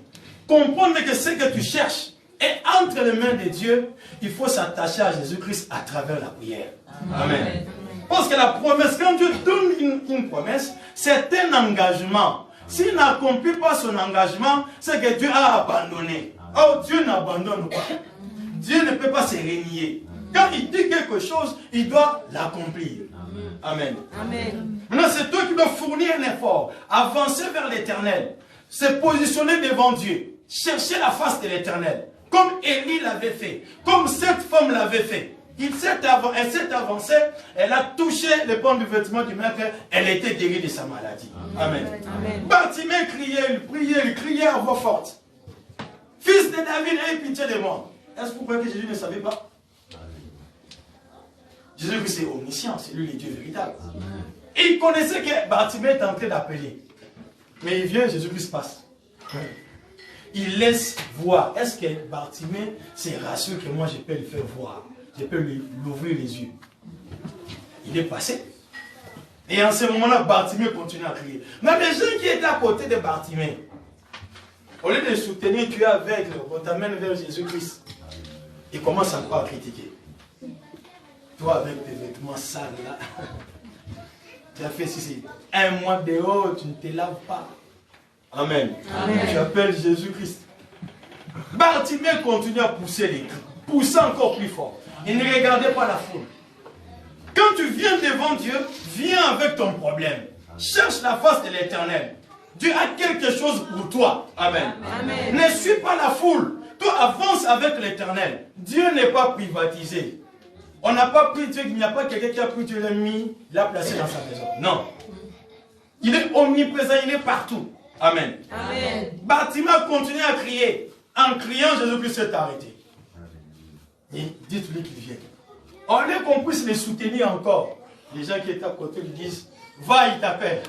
comprendre que ce que tu cherches est entre les mains de Dieu, il faut s'attacher à Jésus-Christ à travers la prière. Amen. Parce que la promesse, quand Dieu donne une promesse, c'est un engagement. S'il n'accomplit pas son engagement, c'est que Dieu a abandonné. Oh, Dieu n'abandonne pas. Dieu ne peut pas se renier. Quand il dit quelque chose, il doit l'accomplir. Amen. Amen. Maintenant, c'est toi qui dois fournir un effort, avancer vers l'éternel, se positionner devant Dieu, chercher la face de l'éternel, comme Élie l'avait fait, comme cette femme l'avait fait. Elle s'est avancée, elle a touché le pan du vêtement du maître, elle était guérie de sa maladie. Amen. Bartimée criait, il criait à voix forte. Fils de David, aie pitié de moi. Est-ce que vous croyez que Jésus ne savait pas? Jésus-Christ est omniscient, c'est lui le Dieu véritable. Et il connaissait que Bartimée est en train d'appeler. Mais il vient, Jésus-Christ passe. Il laisse voir. Est-ce que Bartimée se rassure que moi je peux le faire voir? Je peux lui ouvrir les yeux. Il est passé. Et en ce moment-là, Bartimée continue à crier. Mais les gens qui étaient à côté de Bartimée, au lieu de le soutenir, tu es aveugle, on t'amène vers Jésus-Christ. Il commence encore à critiquer. Toi avec tes vêtements sales là, tu as fait ceci. Un mois dehors, tu ne te laves pas. Amen. Amen. Tu appelles Jésus-Christ. Bartimée continue à pousser les cris, pousser encore plus fort. Il ne regardait pas la foule. Quand tu viens devant Dieu, viens avec ton problème. Cherche la face de l'Éternel. Dieu a quelque chose pour toi. Amen. Amen. Ne suis pas la foule. Toi, avance avec l'Éternel. Dieu n'est pas privatisé. On n'a pas pris Dieu, il n'y a pas quelqu'un qui a pris Dieu, il l'a placé dans sa maison. Non. Il est omniprésent, il est partout. Amen. Amen. Bartimée a continué à crier. En criant, Jésus-Christ s'est arrêté. Et dites-lui qu'il vienne. On lieu qu'on puisse les soutenir encore. Les gens qui étaient à côté lui disent, va, il t'appelle.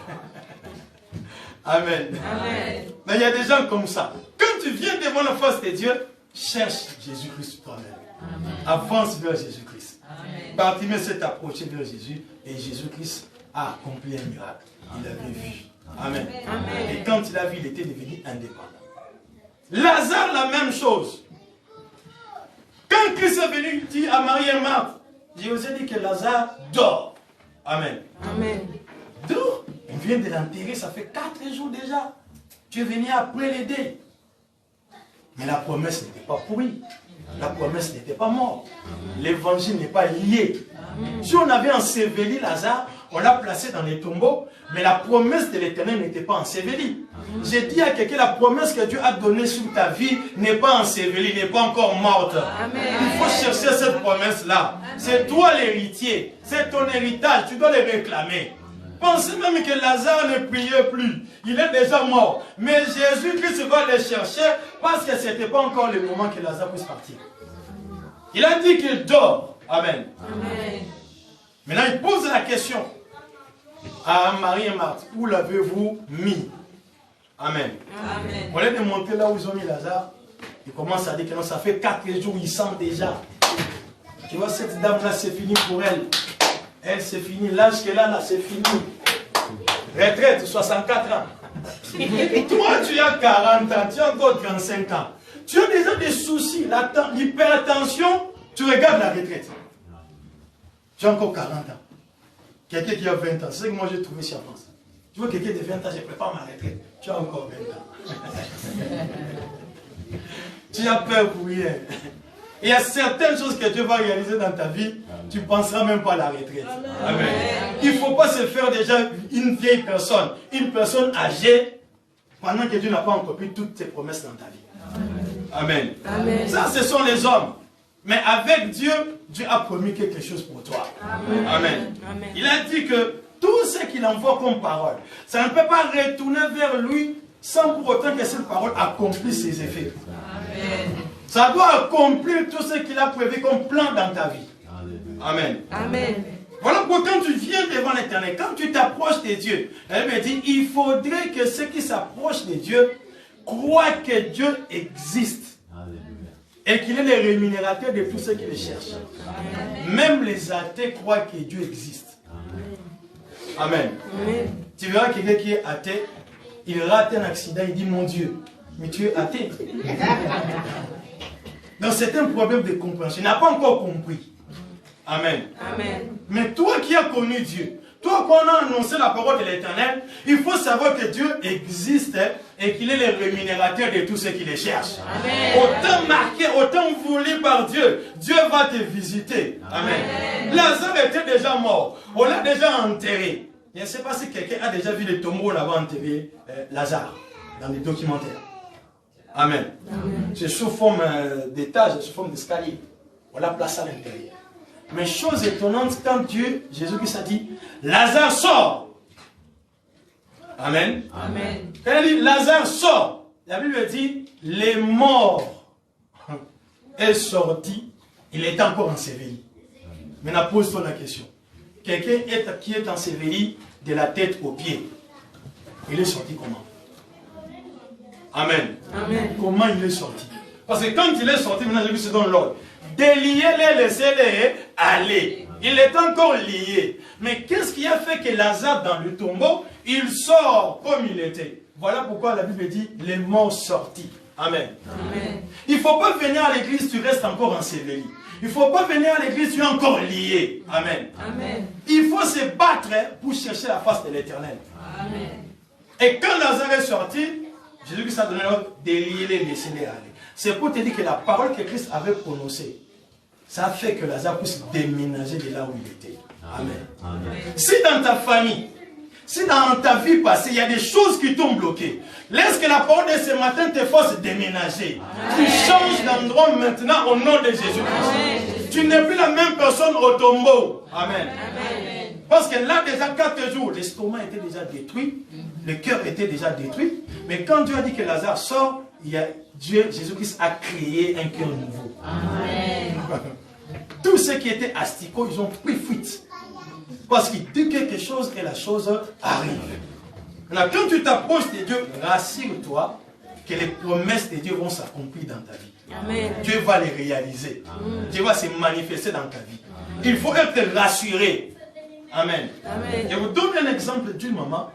Amen. Amen. Mais il y a des gens comme ça. Quand tu viens devant la face de Dieu, cherche Jésus-Christ toi-même. Avance vers Jésus-Christ. Bartimée s'est approché vers Jésus et Jésus-Christ a accompli un miracle. Il avait vu. Amen. Amen. Et quand il a vu, il était devenu indépendant. Lazare, la même chose. Quand Christ est venu, il dit à Marie et Marthe, je vous ai dit que Lazare dort. Amen. Amen. Dort. On vient de l'enterrer, ça fait 4 jours déjà. Tu es venu après l'aider. Mais la promesse n'était pas pourrie. La promesse n'était pas morte. L'évangile n'est pas lié. Si on avait enseveli Lazare, on l'a placé dans les tombeaux, mais la promesse de l'Éternel n'était pas ensevelie. J'ai dit à quelqu'un, la promesse que Dieu a donnée sur ta vie n'est pas ensevelie, n'est pas encore morte. Amen. Il faut chercher cette promesse-là. C'est toi l'héritier, c'est ton héritage, tu dois le réclamer. Pensez même que Lazare ne priait plus. Il est déjà mort. Mais Jésus-Christ va le chercher parce que ce n'était pas encore le moment que Lazare puisse partir. Il a dit qu'il dort. Amen. Amen. Maintenant, il pose la question à Marie et Marthe. Où l'avez-vous mis? Amen. Amen. Au lieu de monter là où ils ont mis Lazare, il commence à dire que non, ça fait 4 jours, il sent déjà. Tu vois, cette dame-là, c'est fini pour elle. Elle, c'est fini. L'âge qu'elle a là, c'est fini. Retraite, 64 ans. Toi, tu as 40 ans, tu as encore 35 ans. Tu as déjà des soucis, l'hypertension, tu regardes la retraite. Tu as encore 40 ans. Quelqu'un qui a 20 ans, c'est ce que moi j'ai trouvé ici en France. Tu vois quelqu'un de 20 ans, je prépare ma retraite. Tu as encore 20 ans. Tu as peur pour rien. Il y a certaines choses que Dieu va réaliser dans ta vie, tu ne penseras même pas à la retraite. Amen. Il ne faut pas se faire déjà une vieille personne, une personne âgée, pendant que Dieu n'a pas accompli toutes tes promesses dans ta vie. Amen. Amen. Ça, ce sont les hommes. Mais avec Dieu, Dieu a promis quelque chose pour toi. Amen. Amen. Amen. Il a dit que tout ce qu'il envoie comme parole, ça ne peut pas retourner vers lui sans pour autant que cette parole accomplisse ses effets. Amen. Ça doit accomplir tout ce qu'il a prévu comme plan dans ta vie. Amen. Amen. Voilà pourquoi quand tu viens devant l'Éternel, quand tu t'approches de Dieu, elle me dit, il faudrait que ceux qui s'approchent de Dieu croient que Dieu existe. et qu'il est le rémunérateur de tous ceux qui le cherchent. Même les athées croient que Dieu existe. Amen. Tu verras quelqu'un qui est athée, il rate un accident, il dit mon Dieu, mais tu es athée. Donc c'est un problème de compréhension. Il n'a pas encore compris. Amen. Mais toi qui as connu Dieu, toi qu'on a annoncé la parole de l'Éternel, il faut savoir que Dieu existe et qu'il est le rémunérateur de tous ceux qui le cherchent. Autant marqué, autant voulu par Dieu, Dieu va te visiter. Amen. Lazare était déjà mort, on l'a déjà enterré. Je ne sais pas si quelqu'un a déjà vu les tombeaux là-bas enterré Lazare dans les documentaires. Amen. C'est sous forme d'étage, sous forme d'escalier. On l'a placé à l'intérieur. Mais chose étonnante, quand Dieu, Jésus-Christ a dit, Lazare sort. Amen. Quand il dit, Lazare sort, la Bible dit, les morts est sorti, il est encore enseveli. Maintenant, pose-toi la question. Quelqu'un qui est enseveli de la tête aux pieds, il est sorti comment? Amen. Comment il est sorti? Parce que quand il est sorti, maintenant je lui se donne l'ordre. Déliez-les, laissez-les aller. Il est encore lié. Mais qu'est-ce qui a fait que Lazare dans le tombeau, il sort comme il était? Voilà pourquoi la Bible dit les morts sortis. Amen. Il ne faut pas venir à l'église, tu restes encore enseveli. Il ne faut pas venir à l'église, tu es encore lié. Amen. Il faut se battre pour chercher la face de l'Éternel. Et quand Lazare est sorti, Jésus-Christ a donné l'ordre de lier les laisser-les aller. C'est pour te dire que la parole que Christ avait prononcée, ça a fait que Lazare puisse déménager de là où il était. Amen. Si dans ta famille, si dans ta vie passée, il y a des choses qui t'ont bloqué, laisse que la parole de ce matin te fasse déménager. Tu changes d'endroit maintenant au nom de Jésus-Christ. Tu n'es plus la même personne au tombeau. Amen. Parce que là, déjà 4 jours, l'estomac était déjà détruit, le cœur était déjà détruit. Mais quand Dieu a dit que Lazare sort, Dieu, Jésus-Christ a créé un cœur nouveau. Amen. Tous ceux qui étaient asticots, ils ont pris fuite. Parce qu'il dit quelque chose et la chose arrive. Maintenant, quand tu t'approches de Dieu, rassure-toi que les promesses de Dieu vont s'accomplir dans ta vie. Amen. Dieu va les réaliser. Dieu va se manifester dans ta vie. Il faut être rassuré. Amen. Je vous donne un exemple d'une maman.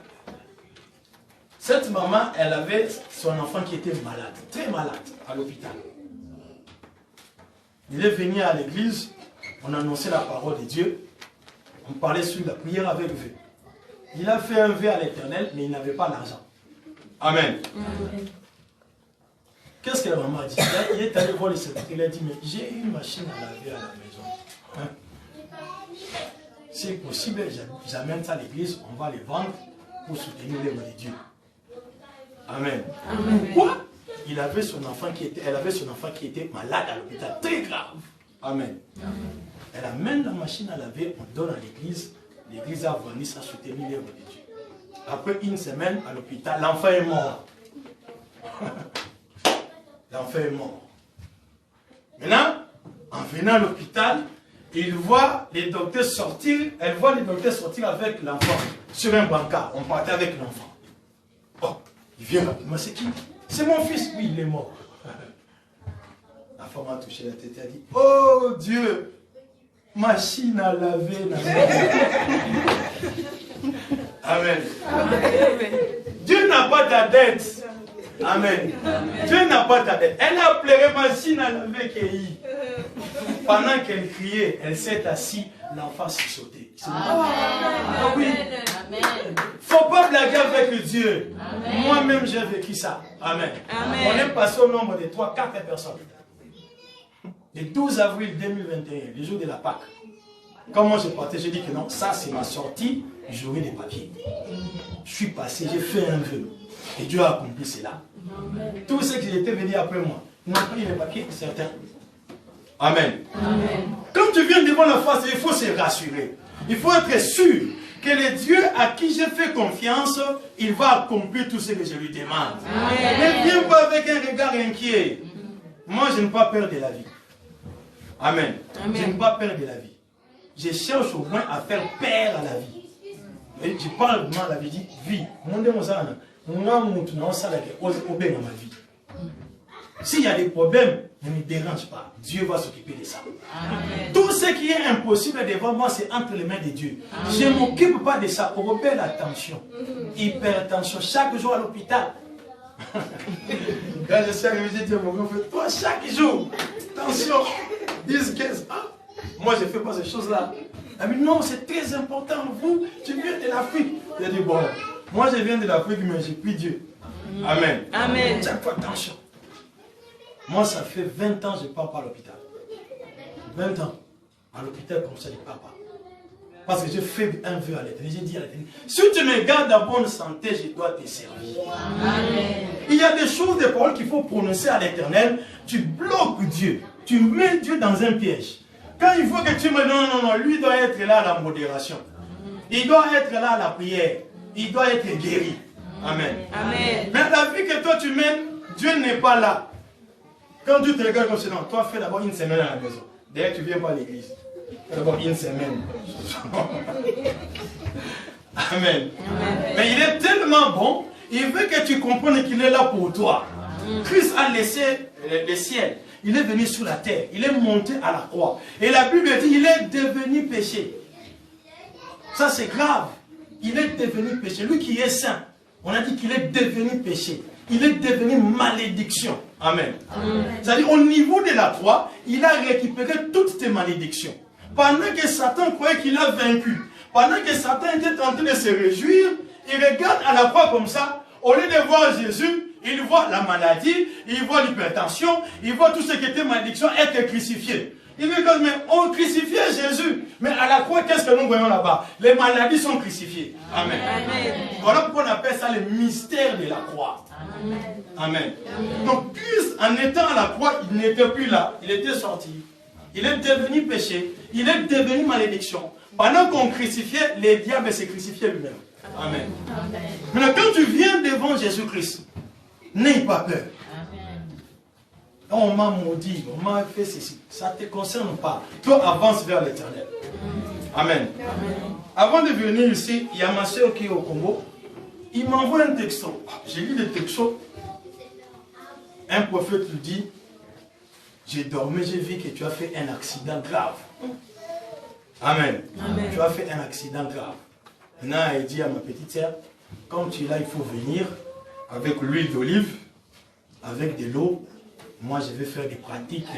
Cette maman, elle avait son enfant qui était malade, très malade, à l'hôpital. Il est venu à l'église, on annonçait la parole de Dieu, on parlait sur la prière avec vœu. Il a fait un vœu à l'Éternel, mais il n'avait pas l'argent. Amen. Qu'est-ce que la maman a dit? Il est allé voir le secrétaire, il a dit, mais j'ai une machine à laver à la maison. Si c'est possible, j'amène ça à l'église, on va les vendre pour soutenir l'œuvre de Dieu. Amen. Pourquoi? Elle avait son enfant qui était malade à l'hôpital, très grave. Amen. Elle amène la machine à laver, on donne à l'église. L'église a vendu ça, soutenir l'œuvre de Dieu. Après une semaine à l'hôpital, l'enfant est mort. L'enfant est mort. Maintenant, en venant à l'hôpital, il voit les docteurs sortir, elle voit les docteurs sortir avec l'enfant sur un bancard. On partait avec l'enfant. Oh, il vient rapidement, c'est qui? C'est mon fils. Oui, il est mort. La femme a touché la tête et a dit, oh Dieu, machine à laver. Amen. Dieu n'a pas ta dette. Amen. Dieu n'a pas ta dette. Elle a pleuré machine à laver Kéhi. Pendant qu'elle criait, elle s'est assise, l'enfant s'est sauté. Ah oui. Faut pas blaguer avec Dieu. Moi-même, j'ai vécu ça. Amen. On est passé au nombre de 3-4 personnes. Le 12 avril 2021, le jour de la Pâque. Quand moi je partais, j'ai dit que non, ça c'est ma sortie, j'aurai des papiers. Je suis passé, j'ai fait un vœu. Et Dieu a accompli cela. Tous ceux qui étaient venus après moi n'ont pas eu les papiers, certains. Amen. Quand tu viens devant la face, il faut se rassurer. Il faut être sûr que le Dieu à qui j'ai fait confiance, il va accomplir tout ce que je lui demande. Ne viens pas avec un regard inquiet. Moi, je n'ai pas peur de la vie. Amen. Je n'ai pas peur de la vie. Je cherche au moins à faire peur à la vie. Et je parle vraiment de la vie. Je dis, vie. S'il y a des problèmes, ne me dérange pas. Dieu va s'occuper de ça. Amen. Tout ce qui est impossible devant moi, c'est entre les mains de Dieu. Amen. Je ne m'occupe pas de ça. Pour belle attention. Hypertension. Chaque jour à l'hôpital. Quand je suis arrivé, j'ai dit à mon grand frère, toi, chaque jour, tension, 10, 15. Ah, moi, je ne fais pas ces choses-là. Il m'a dit, non, c'est très important. Vous, tu viens de l'Afrique. J'ai dit, bon, moi, je viens de l'Afrique, mais j'ai pris Dieu. Amen. Amen. Chaque fois, attention. Moi, ça fait 20 ans que je ne pars pas à l'hôpital. 20 ans. À l'hôpital, comme ça, je ne pars pas. Parce que je fais un vœu à l'éternel. J'ai dit à l'éternel, si tu me gardes en bonne santé, je dois te servir. Amen. Il y a des choses, des paroles qu'il faut prononcer à l'éternel. Tu bloques Dieu. Tu mets Dieu dans un piège. Quand il faut que tu me... Non, lui doit être là à la modération. Il doit être là à la prière. Il doit être guéri. Amen. Amen. Mais la vie que toi tu mènes, Dieu n'est pas là. Quand tu te regardes comme ça, non, toi fais d'abord une semaine à la maison. D'ailleurs, tu ne viens pas à l'église. Fais d'abord une semaine. Amen. Mais il est tellement bon, il veut que tu comprennes qu'il est là pour toi. Christ a laissé le ciel. Il est venu sur la terre. Il est monté à la croix. Et la Bible dit, il est devenu péché. Ça c'est grave. Il est devenu péché. Lui qui est saint, on a dit qu'il est devenu péché. Il est devenu malédiction. Amen. C'est-à-dire au niveau de la croix, il a récupéré toutes tes malédictions. Pendant que Satan croyait qu'il a vaincu, pendant que Satan était en train de se réjouir, il regarde à la croix comme ça, au lieu de voir Jésus, il voit la maladie, il voit l'hypertension, il voit tout ce qui était malédiction être crucifié. Il dit, mais on crucifiait Jésus. Mais à la croix, qu'est-ce que nous voyons là-bas? Les maladies sont crucifiées. Amen. Amen. Voilà pourquoi on appelle ça le mystère de la croix. Amen. Donc, Christ, en étant à la croix, il n'était plus là. Il était sorti. Il est devenu péché. Il est devenu malédiction. Pendant qu'on crucifiait, les diables se crucifiaient lui-même. Amen. Maintenant, quand tu viens devant Jésus-Christ, n'aie pas peur. On m'a maudit, on m'a fait ceci. Ça ne te concerne pas. Toi, avance vers l'éternel. Amen. Avant de venir ici, il y a ma soeur qui est au Congo. Il m'envoie un texto. J'ai lu le texto. Un prophète lui dit, j'ai dormi, j'ai vu que tu as fait un accident grave. Amen. Amen. Tu as fait un accident grave. Maintenant, il dit à ma petite sœur, quand tu es là, il faut venir avec l'huile d'olive, avec de l'eau. Moi, je vais faire des pratiques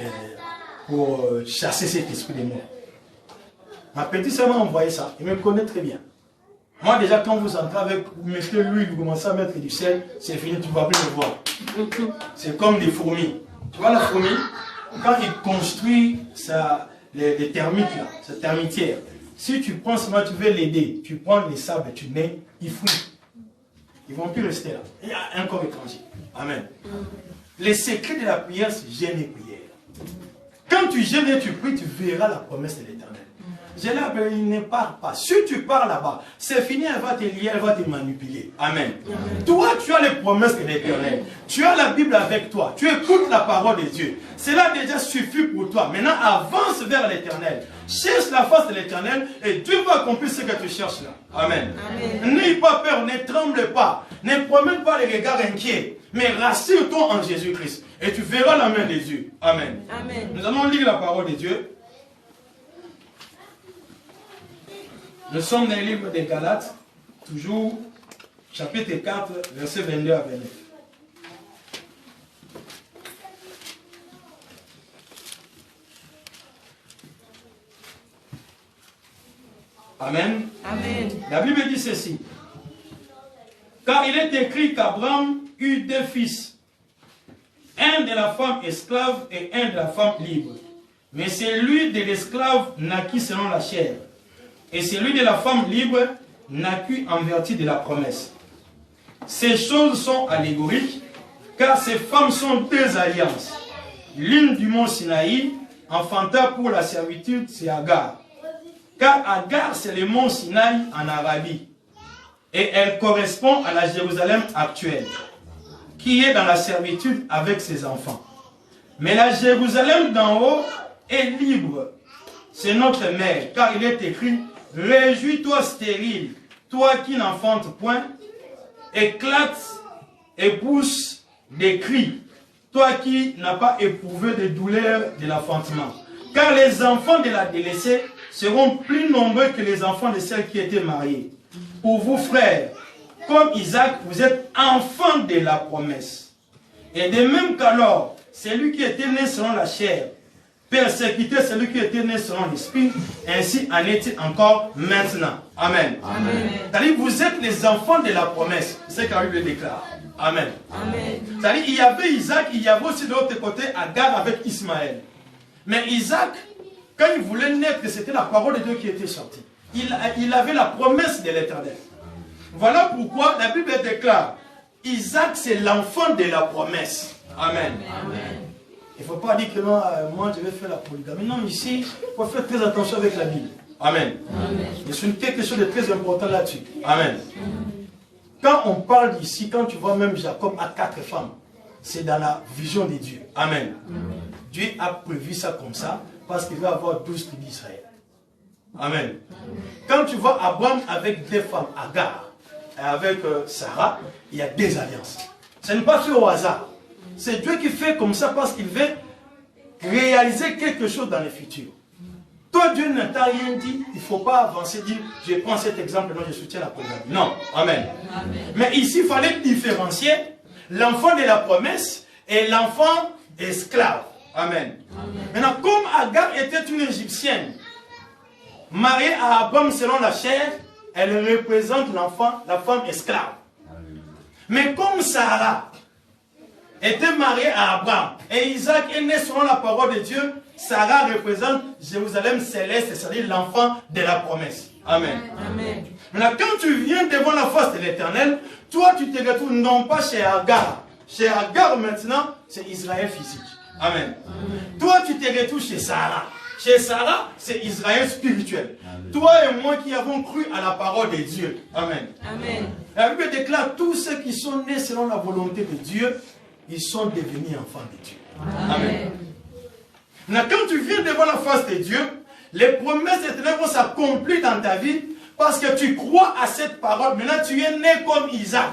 pour chasser cet esprit de mort. Ma petite sœur m'a envoyé ça. Il me connaît très bien. Moi, déjà, quand vous entrez avec, vous mettez l'huile, vous commencez à mettre du sel, c'est fini, tu ne vas plus me voir. C'est comme des fourmis. Tu vois la fourmi, quand il construit les termites, là, sa termitière, si tu prends seulement, tu veux l'aider, tu prends les sables, tu mets, ils fouillent. Ils ne vont plus rester là. Il y a un corps étranger. Amen. Les secrets de la prière, c'est jeûne et prière. Quand tu jeûnes et tu pries, tu verras la promesse de l'éternel. Il ne part pas. Si tu pars là-bas, c'est fini, elle va te lier, elle va te manipuler. Amen. Toi, tu as les promesses de l'éternel. Tu as la Bible avec toi. Tu écoutes la parole de Dieu. Cela déjà suffit pour toi. Maintenant, avance vers l'éternel. Cherche la face de l'éternel et Dieu va accomplir ce que tu cherches là. Amen. N'aie pas peur, ne tremble pas. Ne promène pas les regards inquiets. Mais rassure-toi en Jésus-Christ. Et tu verras la main de Dieu. Amen. Amen. Nous allons lire la parole de Dieu. Nous sommes dans le livre des Galates, toujours chapitre 4, versets 22 à 29. Amen. Amen. La Bible dit ceci. Car il est écrit qu'Abraham eut deux fils, un de la femme esclave et un de la femme libre. Mais celui de l'esclave naquit selon la chair. Et celui de la femme libre naquit en vertu de la promesse. Ces choses sont allégoriques, car ces femmes sont deux alliances. L'une du mont Sinaï enfanta pour la servitude, c'est Agar. Car Agar, c'est le mont Sinaï en Arabie. Et elle correspond à la Jérusalem actuelle, qui est dans la servitude avec ses enfants. Mais la Jérusalem d'en haut est libre. C'est notre mère, car il est écrit, réjouis-toi stérile, toi qui n'enfantes point, éclate et pousse des cris, toi qui n'as pas éprouvé de douleur de l'enfantement. Car les enfants de la délaissée seront plus nombreux que les enfants de celles qui étaient mariées. Pour vous, frères, comme Isaac, vous êtes enfants de la promesse. Et de même qu'alors, celui qui était né selon la chair persécutait celui qui était né selon l'esprit, ainsi en est-il encore maintenant. Amen. C'est-à-dire, vous êtes les enfants de la promesse. C'est ce que la Bible déclare. Amen. C'est-à-dire, il y avait Isaac, il y avait aussi de l'autre côté Agar avec Ismaël. Mais Isaac, quand il voulait naître, c'était la parole de Dieu qui était sortie. Il avait la promesse de l'Éternel. Voilà pourquoi la Bible déclare, Isaac c'est l'enfant de la promesse. Amen. Il ne faut pas dire que non, moi je vais faire la polygamie. Non, ici, il faut faire très attention avec la Bible. Amen. Il y a quelque chose de très important là-dessus. Amen. Quand on parle ici, quand tu vois même Jacob a 4 femmes, c'est dans la vision de Dieu. Amen. Dieu a prévu ça comme ça, parce qu'il va avoir 12 tribus d'Israël. Amen. Quand tu vois Abraham avec 2 femmes, Agar et avec Sarah, il y a 2 alliances. Ce n'est pas fait au hasard. C'est Dieu qui fait comme ça parce qu'il veut réaliser quelque chose dans le futur. Toi, Dieu ne t'a rien dit, il ne faut pas avancer, dire, je prends cet exemple, non, je soutiens la polygamie. Non, amen. Mais ici, il fallait différencier l'enfant de la promesse et l'enfant esclave. Amen. Maintenant, comme Agar était une Égyptienne, mariée à Abraham selon la chair, elle représente l'enfant, la femme esclave. Mais comme Sarah était mariée à Abraham et Isaac est né selon la parole de Dieu, Sarah représente Jérusalem céleste, c'est-à-dire l'enfant de la promesse. Amen. Maintenant, quand tu viens devant la face de l'Éternel, toi tu te retrouves non pas chez Agar. Chez Agar maintenant, c'est Israël physique. Amen. Toi tu te retrouves chez Sarah. Chez Sarah, c'est Israël spirituel. Amen. Toi et moi qui avons cru à la parole de Dieu. Amen. La Bible déclare tous ceux qui sont nés selon la volonté de Dieu, ils sont devenus enfants de Dieu. Amen. Maintenant, quand tu viens devant la face de Dieu, les promesses éternelles vont s'accomplir dans ta vie parce que tu crois à cette parole. Maintenant, tu es né comme Isaac.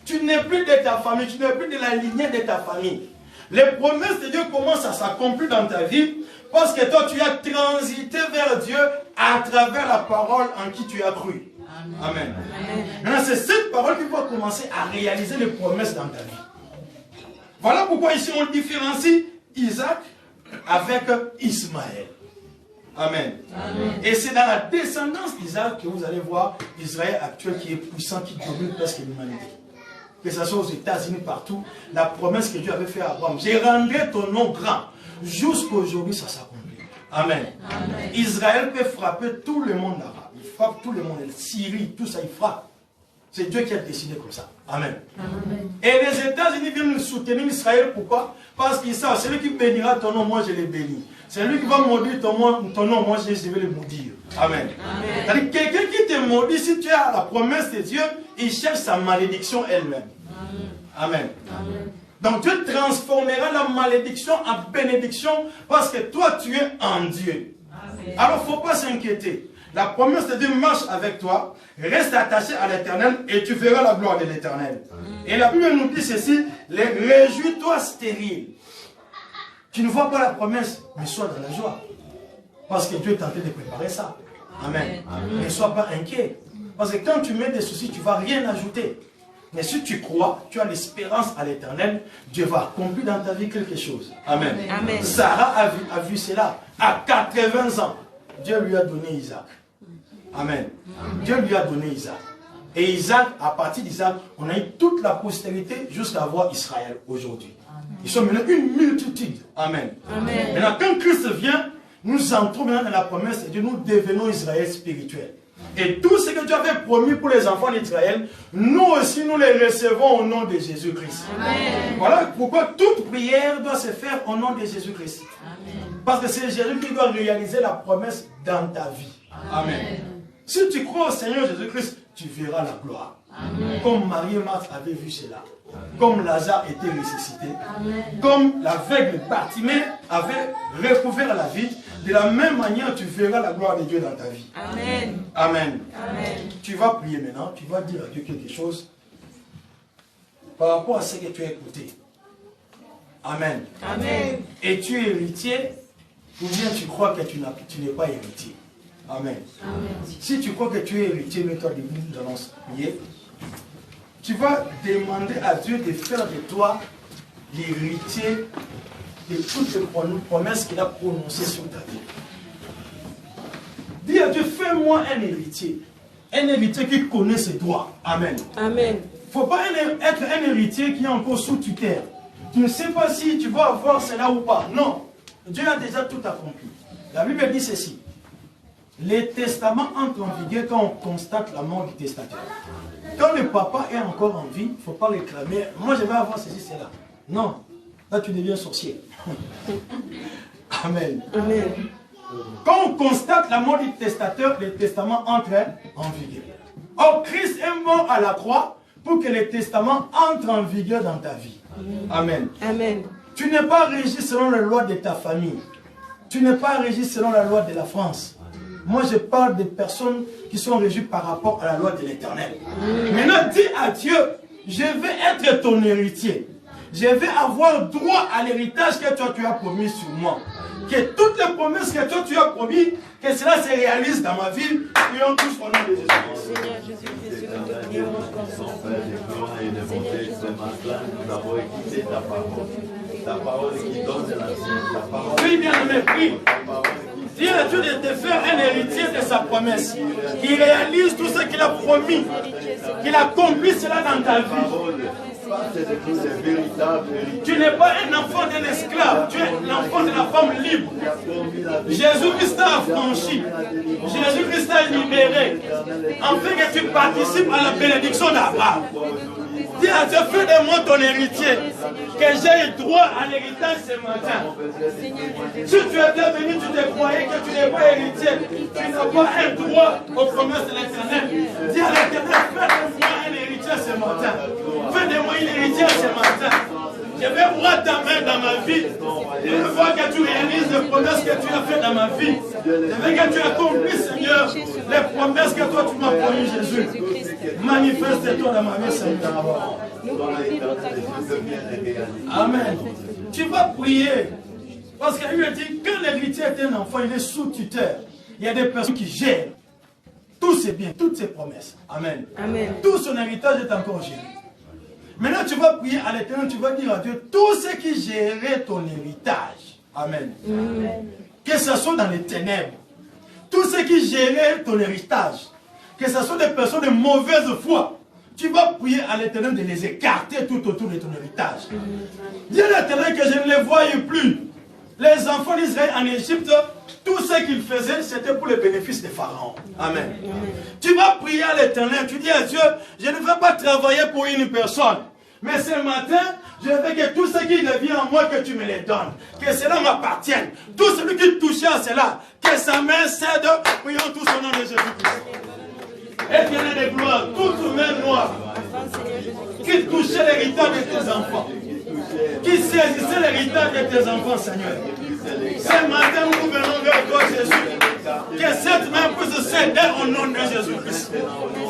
Tu n'es plus de ta famille, tu n'es plus de la lignée de ta famille. Les promesses de Dieu commencent à s'accomplir dans ta vie parce que toi, tu as transité vers Dieu à travers la parole en qui tu as cru. Amen. Maintenant, c'est cette parole qui va commencer à réaliser les promesses dans ta vie. Voilà pourquoi ici on différencie Isaac avec Ismaël. Amen. Et c'est dans la descendance d'Isaac que vous allez voir Israël actuel qui est puissant, qui domine presque l'humanité. Que ce soit aux États-Unis, partout, la promesse que Dieu avait faite à Abraham, je rendrai ton nom grand. Jusqu'aujourd'hui, ça s'accomplit. Amen. Israël peut frapper tout le monde arabe. Il frappe tout le monde. La Syrie, tout ça, il frappe. C'est Dieu qui a décidé comme ça. Amen. Et les États-Unis viennent soutenir Israël. Pourquoi? Parce qu'ils savent, celui qui bénira ton nom, moi je l'ai béni. Celui qui va maudire ton nom, moi je vais le maudire. Amen. C'est-à-dire, quelqu'un qui te maudit, si tu as la promesse de Dieu, il cherche sa malédiction elle-même. Amen. Donc Dieu transformera la malédiction en bénédiction parce que toi tu es en Dieu. Alors il ne faut pas s'inquiéter. La promesse de Dieu marche avec toi. Reste attaché à l'Éternel et tu verras la gloire de l'Éternel. Et la Bible nous dit ceci, réjouis-toi stérile. Tu ne vois pas la promesse, mais sois dans la joie. Parce que Dieu est en train de préparer ça. Amen. Ne sois pas inquiet. Parce que quand tu mets des soucis, tu ne vas rien ajouter. Mais si tu crois, tu as l'espérance à l'Éternel, Dieu va accomplir dans ta vie quelque chose. Amen. Sarah a vu cela. À 80 ans, Dieu lui a donné Isaac. Amen. Dieu lui a donné Isaac. Et Isaac, à partir d'Isaac, on a eu toute la postérité jusqu'à avoir Israël aujourd'hui. Ils sont maintenant une multitude. Amen. Maintenant, quand Christ vient, nous entrons maintenant dans la promesse de Dieu, nous devenons Israël spirituel. Et tout ce que Dieu avait promis pour les enfants d'Israël, nous aussi nous les recevons au nom de Jésus-Christ. Voilà pourquoi toute prière doit se faire au nom de Jésus-Christ. Parce que c'est Jésus qui doit réaliser la promesse dans ta vie. Amen. Si tu crois au Seigneur Jésus-Christ, tu verras la gloire. Comme Marie et Marthe avaient vu cela. Comme Lazare était ressuscité. Comme l'aveugle Bartimée avait recouvert la vie. De la même manière, tu verras la gloire de Dieu dans ta vie. Amen. Amen. Tu vas prier maintenant. Tu vas dire à Dieu quelque chose par rapport à ce que tu as écouté. Amen. Amen. Et tu es héritier, ou bien tu crois que tu n'es pas héritier. Amen. Amen. Si tu crois que tu es héritier, mets-toi debout, nous allons prier. Tu vas demander à Dieu de faire de toi l'héritier de toutes les promesses qu'il a prononcées sur ta vie. Dis à Dieu, fais-moi un héritier. Un héritier qui connaît ses droits. Amen. Amen. Il ne faut pas être un héritier qui est encore sous tutelle. Tu ne sais pas si tu vas avoir cela ou pas. Non. Dieu a déjà tout accompli. La Bible dit ceci. Les testaments entrent en vigueur quand on constate la mort du testataire. Quand le papa est encore en vie, il ne faut pas réclamer. Moi, je vais avoir ceci, cela. Non. Là, tu deviens sorcier. Amen. Amen. Quand on constate la mort du testateur, les testaments entrent en vigueur. Or, Christ est mort à la croix pour que les testaments entrent en vigueur dans ta vie. Amen. Amen. Tu n'es pas régi selon les lois de ta famille. Tu n'es pas régi selon la loi de la France. Moi, je parle des personnes qui sont régies par rapport à la loi de l'Éternel. Maintenant, dis à Dieu, je vais être ton héritier. Je vais avoir droit à l'héritage que toi tu as promis sur moi. Que toutes les promesses que toi tu as promis, que cela se réalise dans ma vie. Prions tous au nom de Jésus-Christ. Seigneur Jésus-Christ, nous te prions encore. Son Père de gloire et de bonté, ce matin, nous avons écouté ta parole. Ta parole qui donne la vie. Ta parole Oui, bien aimé, prie. ta parole qui Dis à Dieu de te faire un héritier de sa promesse. Qui réalise tout ce qu'il a promis. Qu'il accomplit cela dans ta vie. c'est de tous les véritables héritiers. Tu n'es pas un enfant d'un esclave. Tu es l'enfant de la femme libre. Jésus-Christ a affranchi. Jésus-Christ a libéré. Afin que tu participes à la bénédiction d'Abraham. Dis à Dieu, fais de moi ton héritier. Que j'ai droit à l'héritage ce matin. Si tu étais venu, tu te croyais que tu n'es pas héritier. Tu n'as pas un droit aux promesses de l'Éternel. Dis à l'Éternel, fais de moi un héritier ce matin. Fais de moi une héritière ce matin. Je vais voir ta main dans ma vie. Je veux voir que tu réalises les promesses que tu as faites dans ma vie. Je veux que tu accomplisses, Seigneur, les promesses que toi tu m'as promis, Jésus. Manifeste-toi dans ma vie, Seigneur. Amen. Tu vas prier. Parce qu'il lui a dit, quand l'héritier est un enfant, il est sous tuteur. Il y a des personnes qui gèrent tous ses biens, toutes ses promesses. Amen. Amen. Tout son héritage est encore géré. Maintenant, tu vas prier à l'Éternel, tu vas dire à Dieu, tout ce qui gérait ton héritage. Amen. Que ce soit dans les ténèbres, tout ce qui gérait ton héritage, que ce soit des personnes de mauvaise foi, tu vas prier à l'Éternel de les écarter tout autour de ton héritage. Dis à l'Éternel que je ne les voyais plus. Les enfants d'Israël en Égypte, tout ce qu'ils faisaient, c'était pour le bénéfice des pharaons. Amen. Tu vas prier à l'Éternel, tu dis à Dieu, je ne veux pas travailler pour une personne. Mais ce matin, je veux que tout ce qui devient en moi, que tu me les donnes. Que cela m'appartienne. Tout celui qui touchait à cela, que sa main cède. Prions tous au nom de Jésus-Christ. Éternel de gloire, toute main noire qui touchait l'héritage de tes enfants, qui saisissait l'héritage de tes enfants, Seigneur. Ce matin, nous venons vers toi, Jésus. Que cette main puisse céder au nom de Jésus-Christ.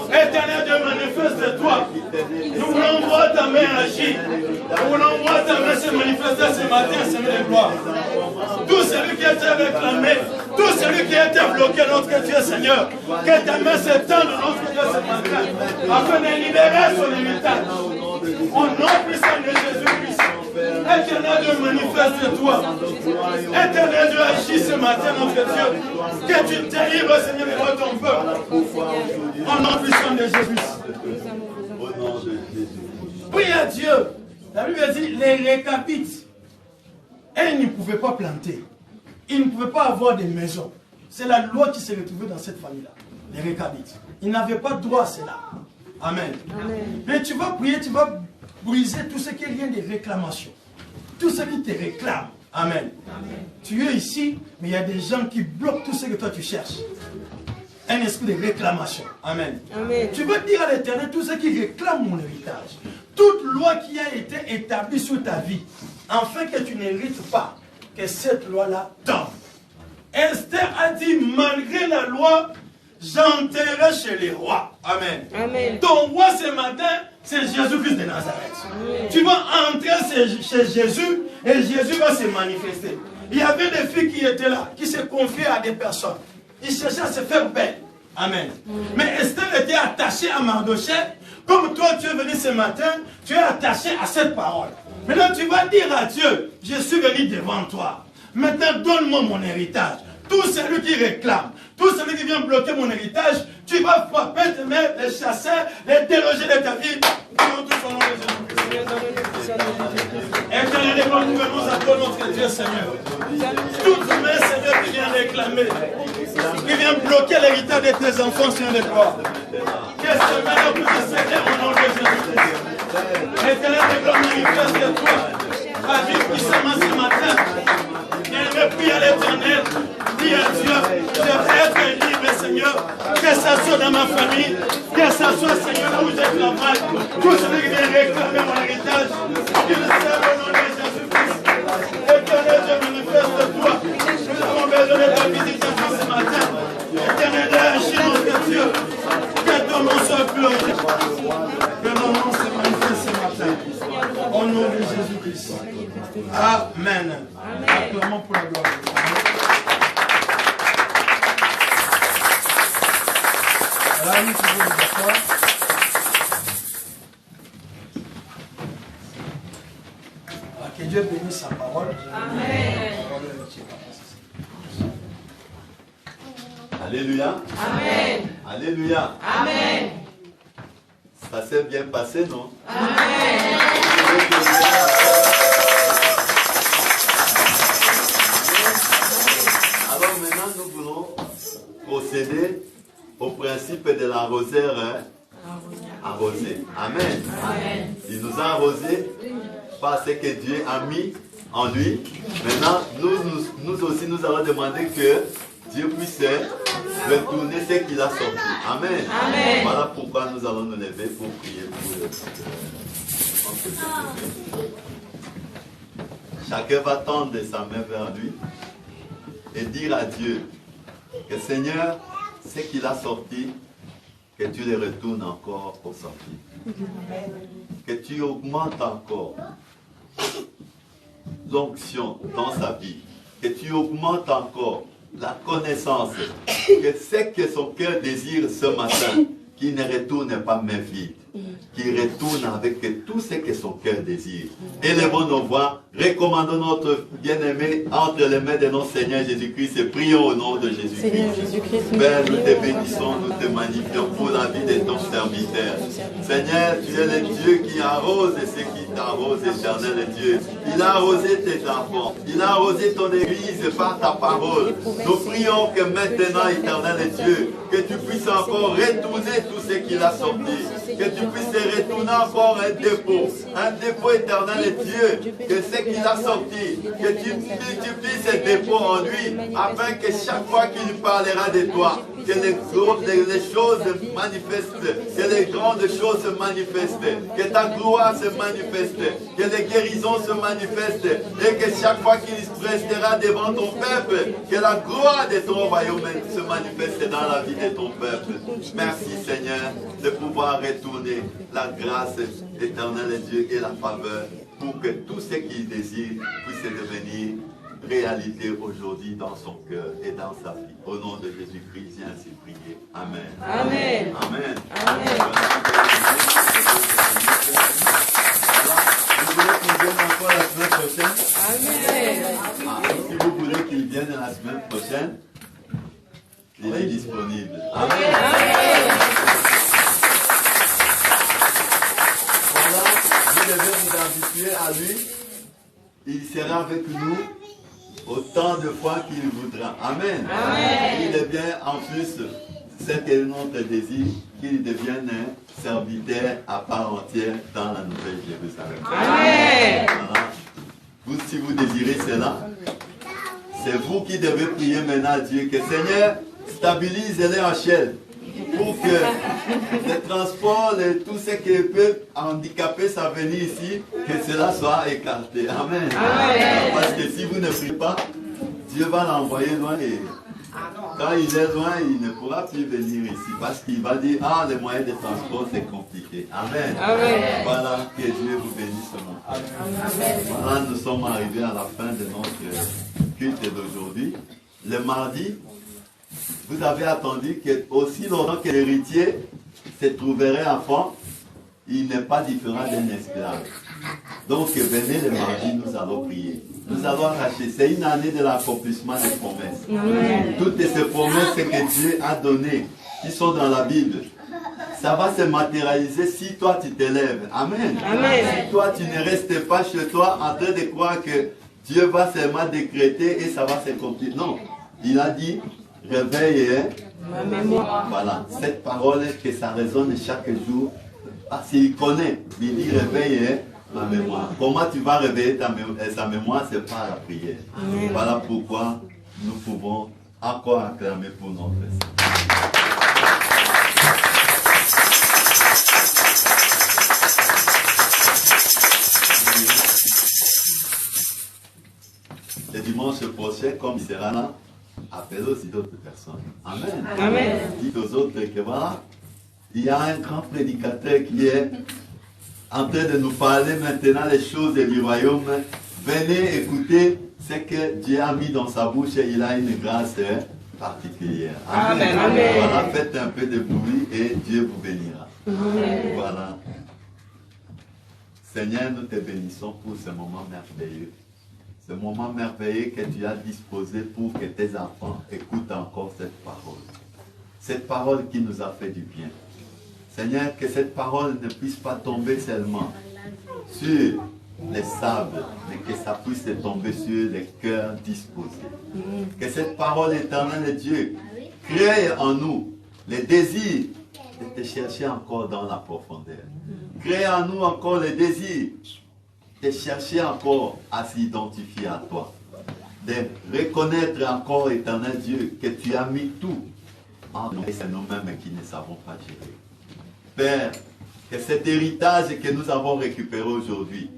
Éternel Dieu, manifeste-toi. Nous voulons voir ta main agir. Nous voulons voir ta main se manifester ce matin, Seigneur de gloire. Tout celui qui était réclamé, tout celui qui était bloqué, notre Dieu, Seigneur, que ta main s'étende, notre Dieu, ce matin, afin de libérer son héritage. Au nom puissant de Jésus-Christ. Éternel Dieu, manifeste-toi. Éternel Dieu, agis ce matin, notre Dieu. Que tu délivres, Seigneur, de ton peuple. Au nom puissant de Jésus-Christ. Au nom de Jésus. Prie à Dieu. La Bible dit, les récapites. Et ils ne pouvaient pas planter. Ils ne pouvaient pas avoir des maisons. C'est la loi qui s'est retrouvée dans cette famille-là. Les récapites. Ils n'avaient pas droit à cela. Amen. Amen. Mais tu vas prier, tu vas briser tout ce qui est lien de réclamation. Tout ce qui te réclame. Amen. Amen. Tu es ici, mais il y a des gens qui bloquent tout ce que toi tu cherches. Un esprit de réclamation. Amen. Amen. Tu vas dire à l'Éternel tout ce qui réclame mon héritage. Toute loi qui a été établie sur ta vie, afin que tu n'hérites pas, que cette loi-là tombe. Esther a dit, malgré la loi, j'entrerai chez les rois. Amen. Amen. Ton roi ce matin, c'est Jésus-Christ de Nazareth. Amen. Tu vas entrer chez Jésus et Jésus va se manifester. Il y avait des filles qui étaient là, qui se confiaient à des personnes. Ils cherchaient à se faire belle. Amen. Mais Esther était attachée à Mardochée. Comme toi, tu es venu ce matin, tu es attaché à cette parole. Maintenant, tu vas dire à Dieu, je suis venu devant toi. Maintenant, donne-moi mon héritage. Tout celui qui réclame, tout celui qui vient bloquer mon héritage, tu vas frapper tes mains, les chasser, les déloger de ta vie. Prions tous au nom de Jésus. Éternel, nous venons à toi, notre Dieu, Seigneur. Toute main, Seigneur, qui vient réclamer, qui vient bloquer l'héritage de tes enfants, Seigneur de gloire. Que ce matin puisse céder au nom de Jésus. Éternel, de gloire, manifeste de toi. Agis puissamment ce matin. Bien-aimé, prie à l'Éternel. Dis à Dieu, je veux être libre, Seigneur, que ça soit dans ma famille, que ça soit, Seigneur, là où je travaille, tout celui qui vient réclamer mon héritage, qu'il serve au nom de Jésus-Christ. Éternel, je manifeste toi. Nous avons besoin de ta visitation ce matin. Éternel, agis, notre Dieu, que ton nom soit glorifié. Que ton nom se manifeste ce matin. Au nom de Jésus-Christ. Amen. Acclamons pour la gloire de Dieu. Là, nous pouvons nous asseoir. Que Dieu bénisse sa parole. Amen. Alléluia. Amen. Alléluia. Amen. Ça s'est bien passé, non? Amen. Alors maintenant, nous voulons procéder au principe de l'arroseur arrosé. Amen. Amen. Il nous a arrosé par ce que Dieu a mis en lui. Maintenant, nous aussi, nous allons demander que Dieu puisse retourner ce qu'il a sorti. Amen. Amen. Voilà pourquoi nous allons nous lever pour prier pour eux. Chacun va tendre sa main vers lui et dire à Dieu que Seigneur, ce qu'il a sorti, que tu le retournes encore au sorti. Que tu augmentes encore l'onction dans sa vie. Que tu augmentes encore la connaissance. Que c'est que son cœur désire ce matin, qu'il ne retourne pas main vide. Qu'il retourne avec tout ce que son cœur désire. Élevons nos voix, recommandons notre bien-aimé entre les mains de notre Seigneur Jésus-Christ et prions au nom de Jésus-Christ. Père, nous te bénissons, nous te magnifions pour la vie de ton serviteur. Seigneur, tu es le Dieu qui arrose ce qui t'arrose, éternel Dieu. Il a arrosé tes enfants, il a arrosé ton église par ta parole. Nous prions que maintenant, éternel Dieu, que tu puisses encore retourner tout ce qu'il a sorti. Que tu puisses retourner encore un dépôt éternel Dieu, que ce qu'il a sorti, que tu multiplies ces dépôts en lui, afin que chaque fois qu'il parlera de toi, que les choses manifestent, que les grandes choses se manifestent, que ta gloire se manifeste, que les guérisons se manifestent, et que chaque fois qu'il restera devant ton peuple, que la gloire de ton royaume se manifeste dans la vie de ton peuple. Merci Seigneur de pouvoir retourner la grâce éternelle de Dieu et la faveur pour que tout ce qu'il désire puisse devenir réalité aujourd'hui dans son cœur et dans sa vie. Au nom de Jésus-Christ, j'ai ainsi prié. Amen. Amen. Amen. Amen. Vous voulez qu'il vienne encore la semaine prochaine? Amen. Si vous voulez qu'il vienne la semaine prochaine, il est disponible. Amen. Voilà, vous devez vous habituer à lui. Il sera avec nous autant de fois qu'il voudra. Amen. Amen. Il est bien en plus, c'est que notre désir, qu'il devienne un serviteur à part entière dans la Nouvelle Jérusalem. Amen. Voilà. Vous, si vous désirez cela, c'est vous qui devez prier maintenant à Dieu que Seigneur, stabilise-les en chaîne pour que le transport et tout ce qui peut handicaper sa venue ici, que cela soit écarté. Amen. Amen. Parce que si vous ne priez pas, Dieu va l'envoyer loin et Quand il est loin, il ne pourra plus venir ici parce qu'il va dire, ah, les moyens de transport, c'est compliqué. Amen. Amen. Voilà, que Dieu vous bénisse ce matin. Voilà, nous sommes arrivés à la fin de notre culte d'aujourd'hui. Le mardi, vous avez attendu que aussi longtemps que l'héritier se trouverait enfant, il n'est pas différent d'un esclave. Donc venez le mardi, nous allons prier. Nous allons arracher. C'est une année de l'accomplissement des promesses. Amen. Toutes ces promesses que Dieu a données, qui sont dans la Bible, ça va se matérialiser si toi tu t'élèves. Amen. Amen. Si toi tu ne restes pas chez toi en train de croire que Dieu va seulement décréter et ça va s'accomplir. Non. Il a dit, réveille Ma mémoire. Voilà, cette parole que ça résonne chaque jour. Parce qu'il connaît, il dit réveille ma mémoire. Comment tu vas réveiller sa mémoire, c'est par la prière. Amen. Voilà pourquoi nous pouvons encore acclamer pour notre Seigneur. Le dimanche prochain, comme il sera là, appelez aussi d'autres personnes. Amen. Amen. Dites aux autres que voilà, il y a un grand prédicateur qui est en train de nous parler maintenant les choses du royaume. Venez écouter ce que Dieu a mis dans sa bouche et il a une grâce particulière. Amen. Amen. Voilà, faites un peu de bruit et Dieu vous bénira. Amen. Voilà. Seigneur, nous te bénissons pour ce moment merveilleux. Ce moment merveilleux que tu as disposé pour que tes enfants écoutent encore cette parole. Cette parole qui nous a fait du bien. Seigneur, que cette parole ne puisse pas tomber seulement sur les sables, mais que ça puisse tomber sur les cœurs disposés. Que cette parole éternelle de Dieu crée en nous les désirs de te chercher encore dans la profondeur. Crée en nous encore les désirs de chercher encore à s'identifier à toi. De reconnaître encore, éternel Dieu, que tu as mis tout en nous et c'est nous-mêmes qui ne savons pas gérer. Père, que cet héritage que nous avons récupéré aujourd'hui,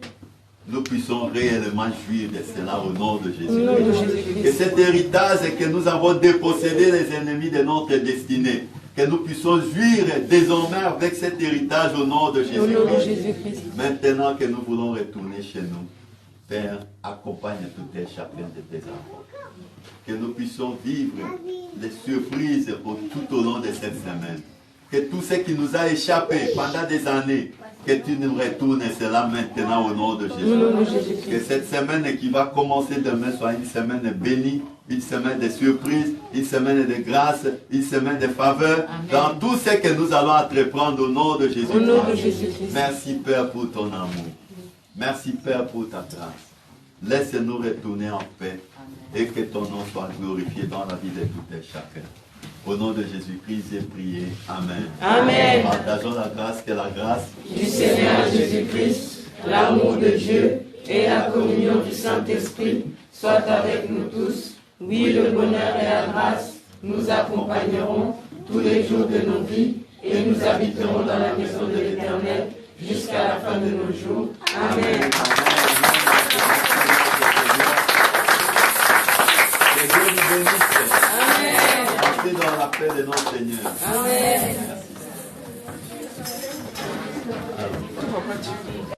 nous puissions réellement jouir de cela au nom de Jésus. Que cet héritage que nous avons dépossédé les ennemis de notre destinée, que nous puissions jouir désormais avec cet héritage au nom de Jésus-Christ. Maintenant que nous voulons retourner chez nous, Père, accompagne tout et chacun de tes enfants. Que nous puissions vivre les surprises tout au long de cette semaine. Que tout ce qui nous a échappé pendant des années, que tu nous retournes cela maintenant au nom de Jésus. Que cette semaine qui va commencer demain soit une semaine bénie, une semaine de surprises, une semaine de grâce, une semaine de faveur, dans tout ce que nous allons entreprendre au nom de Jésus-Christ. Merci Père pour ton amour. Merci Père pour ta grâce. Laisse-nous retourner en paix et que ton nom soit glorifié dans la vie de tout et chacun. Au nom de Jésus-Christ, j'ai prié. Amen. Amen. Partageons la grâce, que la grâce Du Seigneur Jésus-Christ, l'amour de Dieu et la communion du Saint-Esprit soient avec nous tous. Oui, le bonheur et la grâce nous accompagneront tous les jours de nos vies et nous habiterons dans la maison de l'Éternel jusqu'à la fin de nos jours. Amen. Que Dieu nous bénisse. Amen. Entrez dans la paix de notre Seigneur. Amen. Merci.